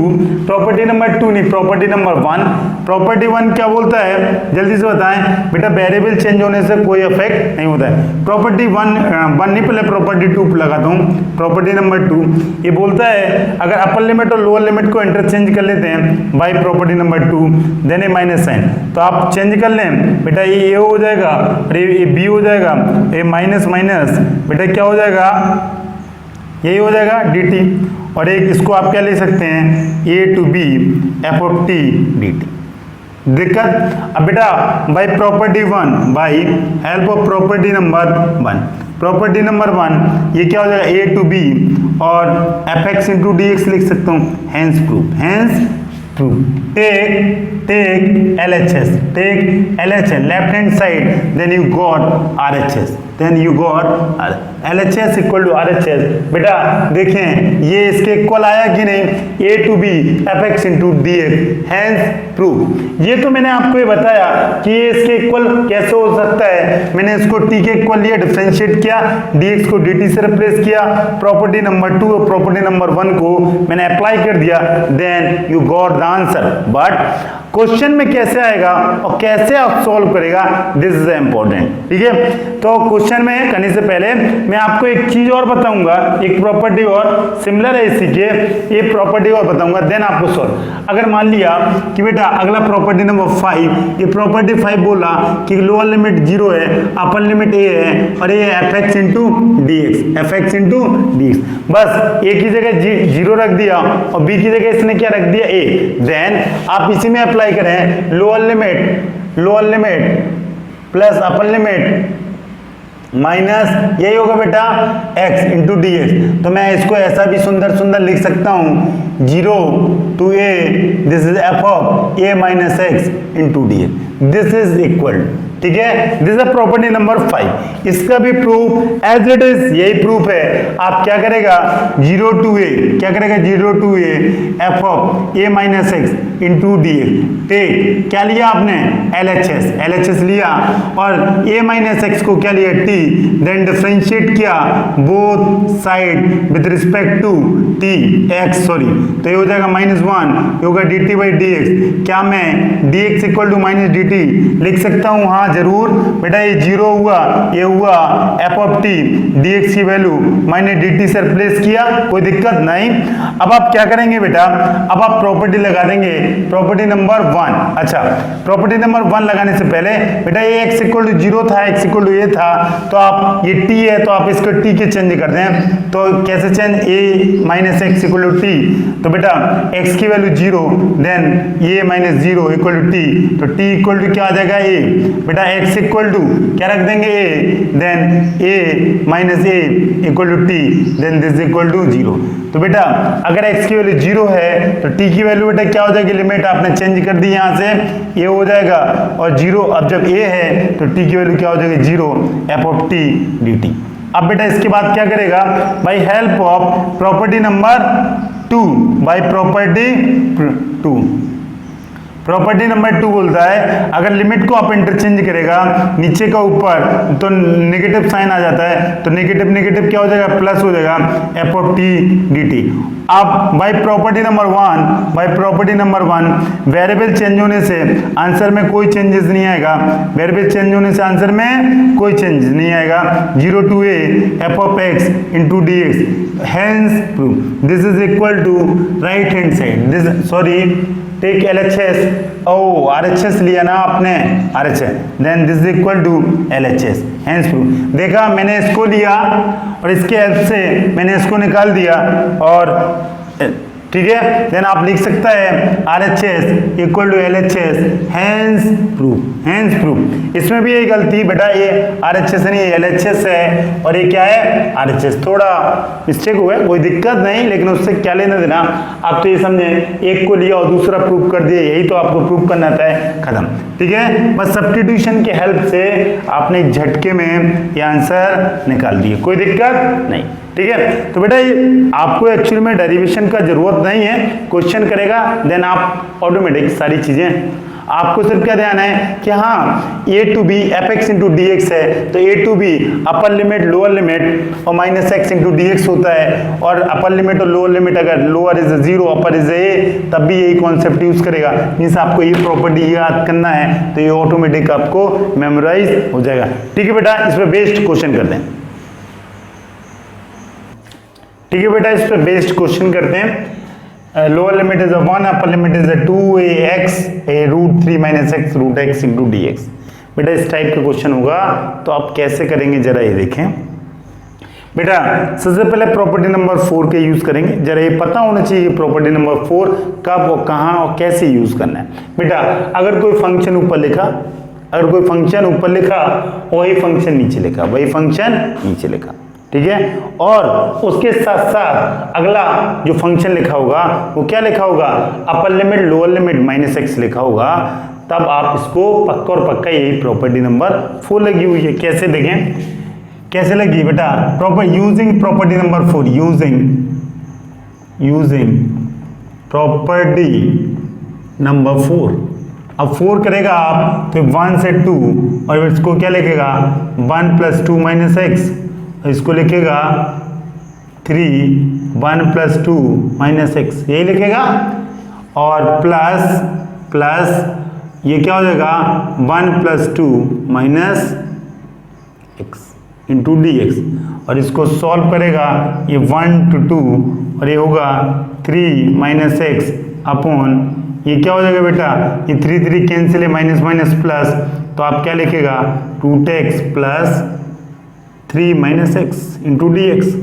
नहीं प्रॉपर्टी नंबर 1, प्रॉपर्टी 1 क्या बोलता है जल्दी से बताएं बेटा। वेरिएबल चेंज होने से कोई इफेक्ट नहीं होता है। प्रॉपर्टी 1 नहीं, पहले प्रॉपर्टी 2 लगाता हूं। प्रॉपर्टी नंबर 2 ये बोलता है अगर अपर लिमिट और लोअर लिमिट को इंटरचेंज कर लेते हैं बाय प्रॉपर्टी नंबर 2 देन ए माइनस साइन, तो आप चेंज कर लें बेटा ये a हो जाएगा और ये b हो जाएगा, ये माइनस माइनस बेटा क्या हो जाएगा यही हो जाएगा dt, और एक इसको आप क्या ले सकते हैं a to b f of t dt। दिक्कत। अब बेटा by property 1 by help of property number 1, property number 1 ये क्या हो जाएगा a टू b और F X into D X लिख सकता हूँ। Hence proof take LHS left hand side, then you got RHS, then you got LHS equal to RHS। बेटा देखें ये इसके इक्वल आया कि नहीं, a to b F X into D X, hence proof. ये तो मैंने आपको ये बताया कि ये इसके इक्वल कैसे हो सकता है। मैंने इसको t के इक्वल लिया, डिफरेंशिएट किया, dx को dt से रिप्लेस किया, प्रॉपर्टी नंबर 2 और प्रॉपर्टी नंबर 1 को मैंने अप्लाई कर दिया, then you got the answer. But question में कैसे आएगा और कैसे आप सॉल्व करेगा, दिस इज इंपॉर्टेंट। ठीक है, तो क्वेश्चन में करने से पहले मैं आपको एक चीज और बताऊंगा, एक प्रॉपर्टी और सिमिलर है इसी के, ये प्रॉपर्टी और बताऊंगा, देन आपको सॉल्व। अगर मान लिया कि बेटा अगला प्रॉपर्टी नंबर 5, ये प्रॉपर्टी 5 बोला कि लोअर लिमिट 0 है, अपर लिमिट a है और ये F X into D x, बस a की जगह 0 रख दिया और b की जगह इसने क्या रख दिया a, देन आप इसी में अप्लाई करें लोअर लिमिट प्लस अपर लिमिट माइनस यही होगा बेटा x इंटू डी एक्स। तो मैं इसको ऐसा भी सुंदर लिख सकता हूं 0 to a, this is f of a minus x into D X, this is equal. ठीक है, दिस इज प्रॉपर्टी नंबर 5। इसका भी प्रूफ एज इट इज यही प्रूफ है। आप क्या करेगा 0 to a F of a minus x into D X, take क्या लिया आपने LHS लिया और a माइनस एक्स को क्या लिया t, देन डिफरेंशिएट किया both side with respect to t x, तो ये हो जाएगा -1, ये होगा dt बाई डी एक्स। क्या मैं dx equal to minus dt लिख सकता हूँ, हाँ जरूर बेटा ये 0 हुआ, ये हुआ एफ ऑफ टी dx की वैल्यू मैंने dt से रिप्लेस किया, कोई दिक्कत नहीं। अब आप क्या करेंगे बेटा, अब आप प्रॉपर्टी लगा देंगे, प्रॉपर्टी नंबर 1। अच्छा, प्रॉपर्टी नंबर 1 लगाने से पहले बेटा ये x इक्वल टू 0 था, x इक्वल टू a था, तो आप ये t है तो आप इसको t के चेंज कर दें। तो कैसे change, a minus X equal to T, तो बेटा x की value 0 then a minus 0 equal to T, तो t इक्वल टू क्या आ जाएगा a, बेटा x इक्वल टू क्या रख देंगे a, then a minus a equal to T, then this equal to 0। तो बेटा अगर x की वैल्यू 0 है तो t की वैल्यू बेटा क्या हो जाएगी, लिमिट आपने चेंज कर दी यहाँ से, a हो जाएगा और 0, अब जब a है तो t की वैल्यू क्या हो जाएगी 0 एफ ऑफ टी dt। अब बेटा इसके बाद क्या करेगा, by help of property number 2, by property 2, property number 2 बोलता है अगर लिमिट को आप इंटरचेंज करेगा नीचे का ऊपर तो नेगेटिव साइन आ जाता है, तो नेगेटिव नेगेटिव क्या हो जाएगा, प्लस हो जाएगा F of T D T. अब by property number 1, by property number 1 variable change होने से आंसर में कोई चेंजेस नहीं आएगा, वेरिएबल चेंज होने से आंसर में कोई चेंज नहीं आएगा, 0 to a F of x into D X, hence prove this is equal to right hand side, this sorry take LHS, oh RHS लिया ना आपने, RHS, then this is equal to LHS, hence prove. देखा मैंने इसको लिया और इसके help से मैंने इसको निकाल दिया और ठीक है, देन आप लिख सकता है RHS equal to LHS, hence prove, hence prove. इसमें भी ये गलती बेटा, ये RHS नहीं LHS है और ये क्या है RHS, थोड़ा मिस्टेक हुआ है, कोई दिक्कत नहीं, लेकिन उससे क्या लेना देना, आप तो ये समझे एक को लिया और दूसरा प्रूव कर दिया, यही तो आपको प्रूव करना था, खत्म। ठीक है, बस सब्स्टिट्यूशन के हेल्प से आपने झटके में ये आंसर निकाल दिए, कोई दिक्कत नहीं। ठीक है, तो बेटा ये आपको एक्चुअली में डेरिवेशन का जरूरत नहीं है, क्वेश्चन करेगा देन आप ऑटोमेटिक सारी चीजें, आपको सिर्फ क्या ध्यान है कि हाँ a to B F X into D X है, तो a to B upper limit lower limit और minus x into D X होता है, और अपर लिमिट और लोअर लिमिट अगर lower is 0 upper is a, तब भी यही कॉन्सेप्ट यूज करेगा, मीन्स आपको ये प्रॉपर्टी याद करना है, तो ये ऑटोमेटिक आपको मेमोराइज हो जाएगा। ठीक है बेटा, इस पर बेस्ड क्वेश्चन करते हैं। ठीक है बेटा, इस पर बेस्ड क्वेश्चन करते हैं। Lower limit is 1, upper limit is 2ax a root 3 minus X root X into D X. बेटा इस टाइप का क्वेश्चन होगा तो आप कैसे करेंगे जरा ये देखें। बेटा सबसे पहले प्रॉपर्टी नंबर 4 के यूज करेंगे, जरा ये पता होना चाहिए प्रॉपर्टी नंबर 4 कब और कहाँ और कैसे यूज करना है। बेटा अगर कोई फंक्शन ऊपर लिखा, अगर कोई फंक्शन ऊपर लिखा वही फंक्शन नीचे लिखा, वही फंक्शन नीचे लिखा, ठीक है, और उसके साथ साथ अगला जो फंक्शन लिखा होगा वो क्या लिखा होगा, अपर limit lower limit minus x लिखा होगा, तब आप इसको पक्का और पक्का यही प्रॉपर्टी नंबर 4 लगी हुई है। कैसे देखें, कैसे लगी बेटा, proper using property number 4, using property number 4। अब 4 करेगा आप तो 1 से 2 और इसको क्या लिखेगा 1 प्लस 2 माइनस एक्स, इसको लिखेगा 3 1 प्लस 2 माइनस एक्स, यही लिखेगा, और प्लस प्लस ये क्या हो जाएगा 1 plus 2 minus x into D x, और इसको सॉल्व करेगा ये 1 to 2 और ये होगा 3 माइनस एक्स अपॉन ये क्या हो जाएगा बेटा, ये 3 3 कैंसिल है, माइनस माइनस प्लस, तो आप क्या लिखेगा root X plus 3 minus x into D X.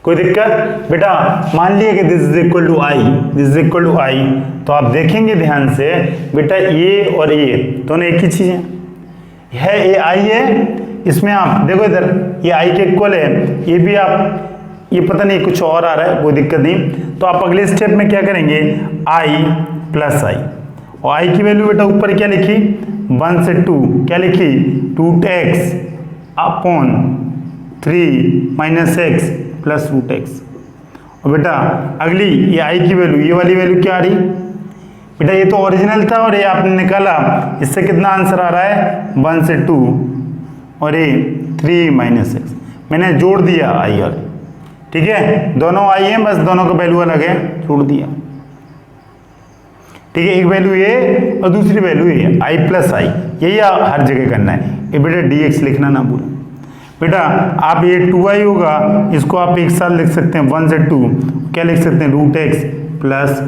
कोई दिक्कत बेटा, मान लिया कि this is equal to I, this is equal to I, तो आप देखेंगे ध्यान से बेटा ये और ये दोनों एक ही चीज है, ये आई है, इसमें आप देखो इधर ये आई के इक्वल है, ये भी आप, ये पता नहीं कुछ और आ रहा है, कोई दिक्कत नहीं, तो आप अगले स्टेप में क्या करेंगे आई प्लस आई, और आई की वैल्यू बेटा ऊपर क्या लिखी 1 से 2 क्या लिखी root X upon 3 minus x plus root X, और बेटा अगली ये आई की वैल्यू, ये वाली वैल्यू क्या आ रही बेटा, ये तो ओरिजिनल था और ये आपने निकाला, इससे कितना आंसर आ रहा है 1 से 2 और ये 3 माइनस एक्स, मैंने जोड़ दिया आई और, ठीक है, दोनों आई हैं बस दोनों का वैल्यू अलग है, जोड़ दिया। ठीक है, एक वैल्यू ये और दूसरी वैल्यू ये आई प्लस आई, यही हर जगह करना है। ये बेटा dx लिखना ना भूलो बेटा। आप ये 2i होगा, इसको आप एक साथ लिख सकते हैं 1 से 2, क्या लिख सकते हैं root X plus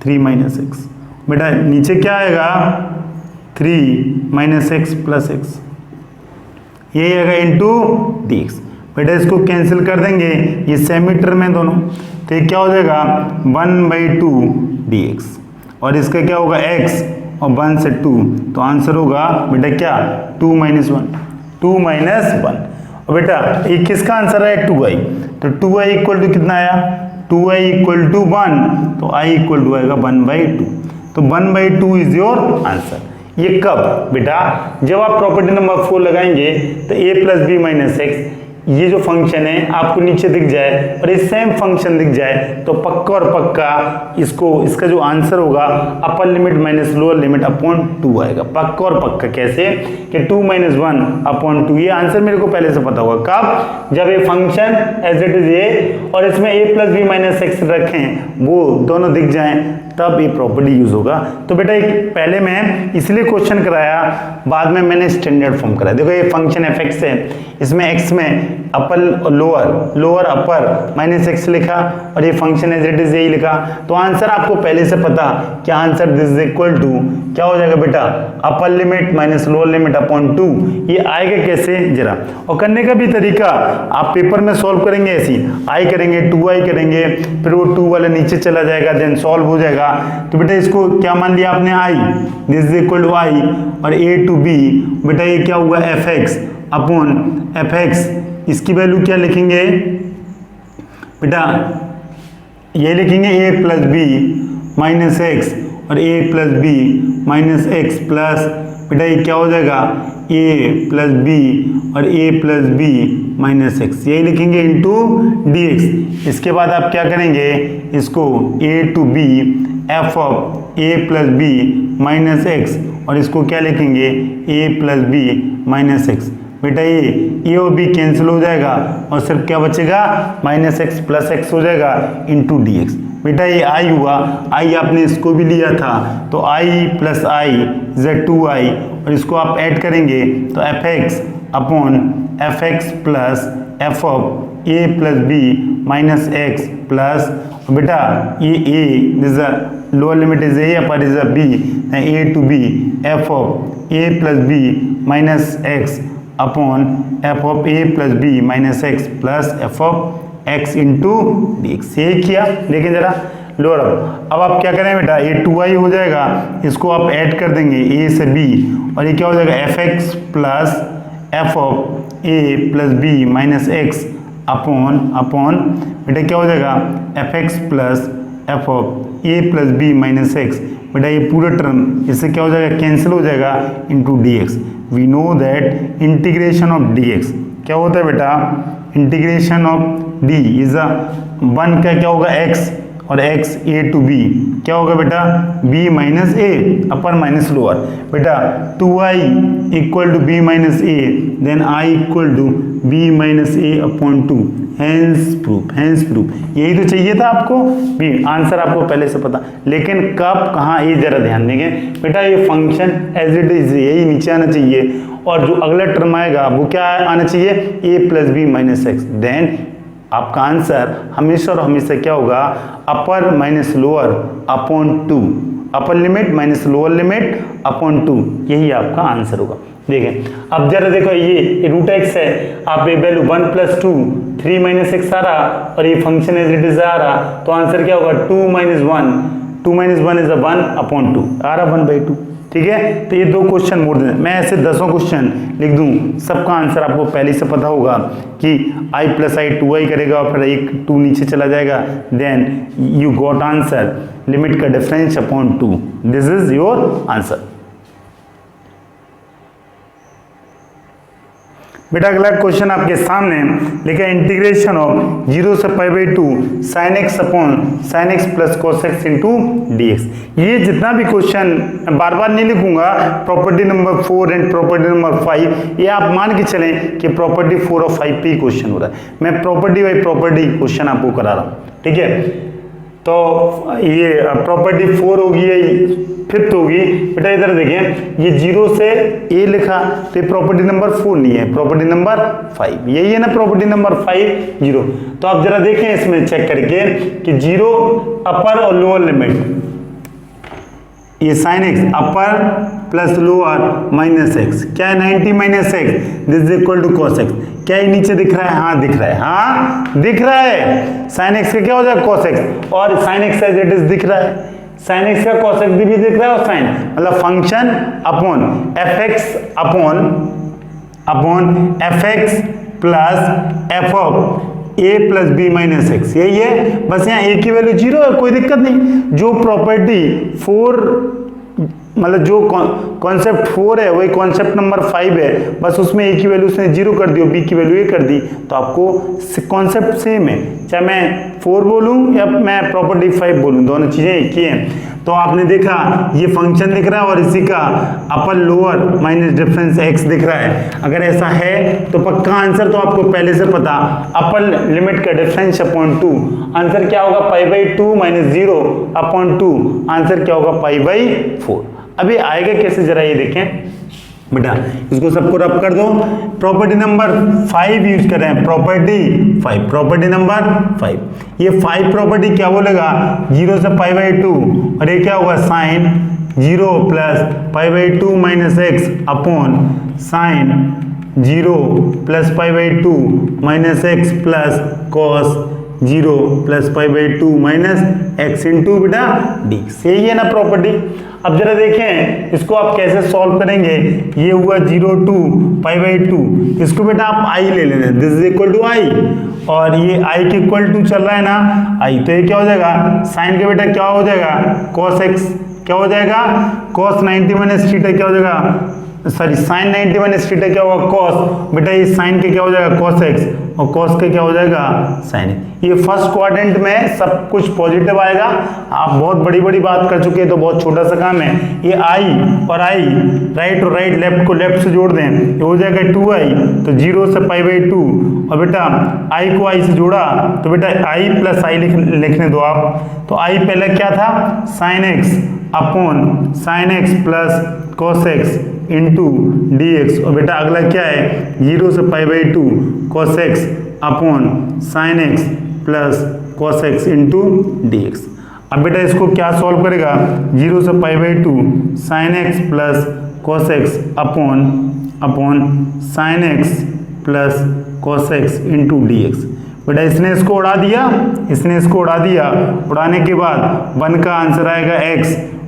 3 minus x. बेटा नीचे क्या आएगा 3 माइनस एक्स प्लस एक्स, यही आएगा इंटू डी एक्स। बेटा इसको कैंसिल कर देंगे, ये सेमी टर्म है दोनों, तो ये क्या हो जाएगा 1/2 dx, और इसका क्या होगा x और 1 से 2, तो आंसर होगा बेटा क्या 2 माइनस 1, 2 माइनस 1। और बेटा ये किसका आंसर है 2i, तो 2i इक्वल टू कितना आया 2i इक्वल टू 1, तो i इक्वल टू आएगा 1/2, तो 1/2 इज योर आंसर। ये कब बेटा, जब आप प्रॉपर्टी नंबर 4 लगाएंगे तो a plus B minus X, ये जो फंक्शन है आपको नीचे दिख जाए और ये सेम फंक्शन दिख जाए, तो पक्का और पक्का इसका जो आंसर होगा अपर limit minus lower limit upon 2 आएगा, पक्का और पक्का। कैसे कि 2 माइनस 1 अपॉन 2, ये आंसर मेरे को पहले से पता होगा कब, जब ये function as it is A और इसमें a plus B minus X रखें, वो दोनों दिख जाएं, तब ये प्रॉपर्टी यूज होगा। तो बेटा पहले मैं इसलिए क्वेश्चन कराया, बाद में मैंने स्टैंडर्ड फॉर्म कराया। देखो ये फंक्शन एफ एक्स है, इसमें एक्स में upper lower upper minus x लिखा और ये फंक्शन एज इट इज यही लिखा, तो आंसर आपको पहले से पता क्या answer this is equal to क्या हो जाएगा बेटा upper limit minus lower limit upon 2। ये आएगा कैसे जरा, और करने का भी तरीका आप पेपर में सॉल्व करेंगे ऐसी, आई करेंगे 2i करेंगे, फिर वो 2 वाला नीचे चला जाएगा, देन सॉल्व हो जाएगा। तो बेटा इसको क्या मान लिया आपने i, this is equal to i, और a टू b, बेटा ये क्या हुआ F x upon F X, इसकी वैल्यू क्या लिखेंगे बेटा, ये लिखेंगे a plus B minus X और a plus B minus x plus, बेटा ये क्या हो जाएगा a प्लस बी और a plus B minus x, यही लिखेंगे इंटू डी एक्स। इसके बाद आप क्या करेंगे, इसको a to B F of a plus B minus X, और इसको क्या लिखेंगे a plus B minus x. बेटा ये a और b कैंसिल हो जाएगा और सिर्फ क्या बचेगा माइनस एक्स प्लस एक्स हो जाएगा इंटू डी एक्स। बेटा ये i हुआ, i आपने इसको भी लिया था, तो i plus I is 2i, और इसको आप ऐड करेंगे तो f x upon F x plus f of a plus B minus x plus, बेटा ये a this a lower limit is a upper is a b, a to b f of a plus B minus x upon f of a plus B minus x plus f of x into D x. यही किया, लेकिन जरा lower अब आप क्या करें बेटा, ये 2i हो जाएगा, इसको आप ऐड कर देंगे a से b, और ये क्या हो जाएगा f x plus f of a plus B minus x upon बेटा क्या हो जाएगा f x plus f of a plus B minus x. बेटा ये पूरा टर्म इससे क्या हो जाएगा कैंसिल हो जाएगा into D x. We know that integration of d x क्या होता है बेटा, integration of d is a 1 का क्या होगा x, और x a टू b क्या होगा बेटा b minus a upper minus lower. बेटा 2i equal to b minus a, then i equal to b minus a upon 2, hence proof. यही तो चाहिए था आपको भी, आंसर आपको पहले से पता, लेकिन कब कहाँ ये जरा ध्यान देंगे बेटा, ये फंक्शन एज इट इज यही नीचे आना चाहिए, और जो अगला टर्म आएगा वो क्या आना चाहिए a plus B minus x, then आपका आंसर हमेशा और हमेशा क्या होगा upper minus lower upon 2, upper limit minus lower limit upon 2, यही आपका आंसर होगा। देखें अब जरा देखो, ये रूट एक्स है, आप ये वैल्यू 1 प्लस 2 3 माइनस एक्स आ रहा, और ये फंक्शन एज इट इज आ रहा, तो आंसर क्या होगा 2 माइनस 1 इज 1 अपॉन 2 आ रहा 1/2। ठीक है, तो ये 2 क्वेश्चन मोड़ दें, मैं ऐसे 10 क्वेश्चन लिख दूं, सबका आंसर आपको पहले से पता होगा कि i प्लस आई 2i करेगा और फिर एक 2 नीचे चला जाएगा, then you got answer limit का difference upon 2, this is your answer. बेटा अगला क्वेश्चन आपके सामने लिखा है इंटीग्रेशन ऑफ 0 से π/2 sin x upon sin x plus cos x into D x. ये जितना भी क्वेश्चन बार बार नहीं लिखूंगा, property number 4 and property number 5, ये आप मान के चलें कि प्रॉपर्टी 4 और 5 पे क्वेश्चन हो रहा है, मैं प्रॉपर्टी बाई प्रॉपर्टी क्वेश्चन आपको करा रहा हूँ। ठीक है, तो ये प्रॉपर्टी 4 होगी, ये 5th होगी। बेटा इधर देखें, ये 0 से ए लिखा तो ये प्रॉपर्टी नंबर 4 नहीं है, प्रॉपर्टी नंबर 5, यही है ना प्रॉपर्टी नंबर 5 0। तो आप जरा देखें इसमें चेक करके कि 0 अपर और लोअर लिमिट, ये sine x upper plus lower minus x, क्या है 90 minus x, this is equal to cos x. क्या ये नीचे दिख रहा है? हाँ दिख रहा है, हाँ दिख रहा है। साइन एक्स का क्या हो जाएगा? कॉस एक्स, और sine x as it is दिख रहा है, साइन एक्स का कॉस एक्स भी दिख रहा है, और साइन मतलब function upon F x upon F x plus f of a plus B minus x, यही है। बस यहाँ a की वैल्यू 0 है, कोई दिक्कत नहीं। जो प्रॉपर्टी 4 मतलब जो कॉन्सेप्ट 4 है वही कॉन्सेप्ट नंबर 5 है, बस उसमें a की वैल्यू उसने 0 कर दी और b की वैल्यू a कर दी, तो आपको कॉन्सेप्ट सेम है, चाहे मैं 4 बोलूँ या मैं प्रॉपर्टी 5 बोलूँ, दोनों चीज़ें एक ही हैं। तो आपने देखा ये फंक्शन दिख रहा है और इसी का upper lower minus difference x दिख रहा है। अगर ऐसा है तो पक्का आंसर तो आपको पहले से पता, अपर लिमिट का डिफरेंस अपॉन 2, आंसर क्या होगा? पाई बाई 2 माइनस 0 अपॉन 2, आंसर क्या होगा? पाई बाई 4। अभी आएगा कैसे जरा ये देखें बेटा, इसको सबको रब कर दो। प्रॉपर्टी नंबर 5 यूज कर रहे हैं, प्रॉपर्टी 5, प्रॉपर्टी नंबर 5। ये 5 प्रॉपर्टी क्या बोलेगा? 0 से पाई बाई 2, और ये क्या होगा? Sine 0 plus pi by 2 minus x upon sine 0 plus pi by 2 minus x plus cos 0 plus pi by 2 minus x into बेटा डी, यही है ना प्रॉपर्टी। अब जरा देखें इसको आप कैसे सॉल्व करेंगे। ये हुआ 0 टू पाई बाई 2, इसको बेटा आप आई ले लेना, दिस इज इक्वल टू आई, और ये आई के इक्वल टू चल रहा है ना आई, तो ये क्या हो जाएगा? साइन के बेटा क्या हो जाएगा? कॉस एक्स, क्या हो जाएगा? कॉस 90 माइनस थीटा क्या हो जाएगा? सॉरी साइन 90 माइनस थीटा क्या होगा? कॉस, बेटा ये साइन के क्या हो जाएगा? कॉस एक्स, और कॉस के क्या हो जाएगा? साइन। ये फर्स्ट क्वाड्रेंट में सब कुछ पॉजिटिव आएगा। आप बहुत बड़ी बड़ी बात कर चुके हैं तो बहुत छोटा सा काम है। ये आई और आई, राइट और राइट, लेफ्ट को लेफ्ट से जोड़ दें, ये हो जाएगा 2i, तो 0 से पाई बाई 2, और बेटा आई को आई से जोड़ा तो बेटा आई प्लस आई लिखने दो आप। तो आई पहले क्या था? Sine x upon sine x plus cos x into D x, और बेटा अगला क्या है? 0 से पाई by 2 cos x upon sine x plus cos x into D x. अब बेटा इसको क्या सॉल्व करेगा? 0 से पाई by 2 sine x plus cos x upon sine x plus cos x into D X. बेटा इसने इसको उड़ा दिया, इसने इसको उड़ा दिया, उड़ाने के बाद 1 का आंसर आएगा x,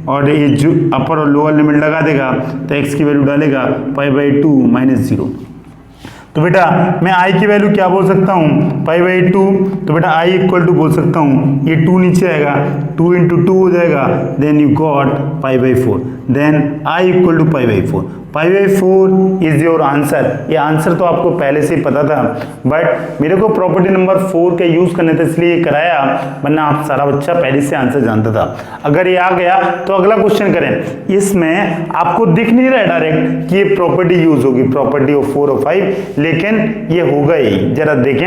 और ये जो अपर और लोअर लिमिट लगा देगा तो x की वैल्यू डालेगा पाई बाई 2 माइनस 0। तो बेटा मैं i की वैल्यू क्या बोल सकता हूँ? पाई बाई 2, तो बेटा i इक्वल टू बोल सकता हूँ, ये 2 नीचे आएगा, 2 इंटू 2 हो जाएगा, then you got pi by 4, then i equal to pi by 4। Pi by 4 is your answer. ये आंसर तो आपको पहले से ही पता था, बट मेरे को प्रॉपर्टी नंबर 4 का यूज करने था इसलिए ये कराया, वरना आप सारा बच्चा पहले से आंसर जानता था। अगर ये आ गया तो अगला क्वेश्चन करें। इसमें आपको दिख नहीं रहा है डायरेक्ट कि ये प्रॉपर्टी यूज होगी, प्रॉपर्टी ऑफ 4 और 5, लेकिन ये होगा ही। जरा देखें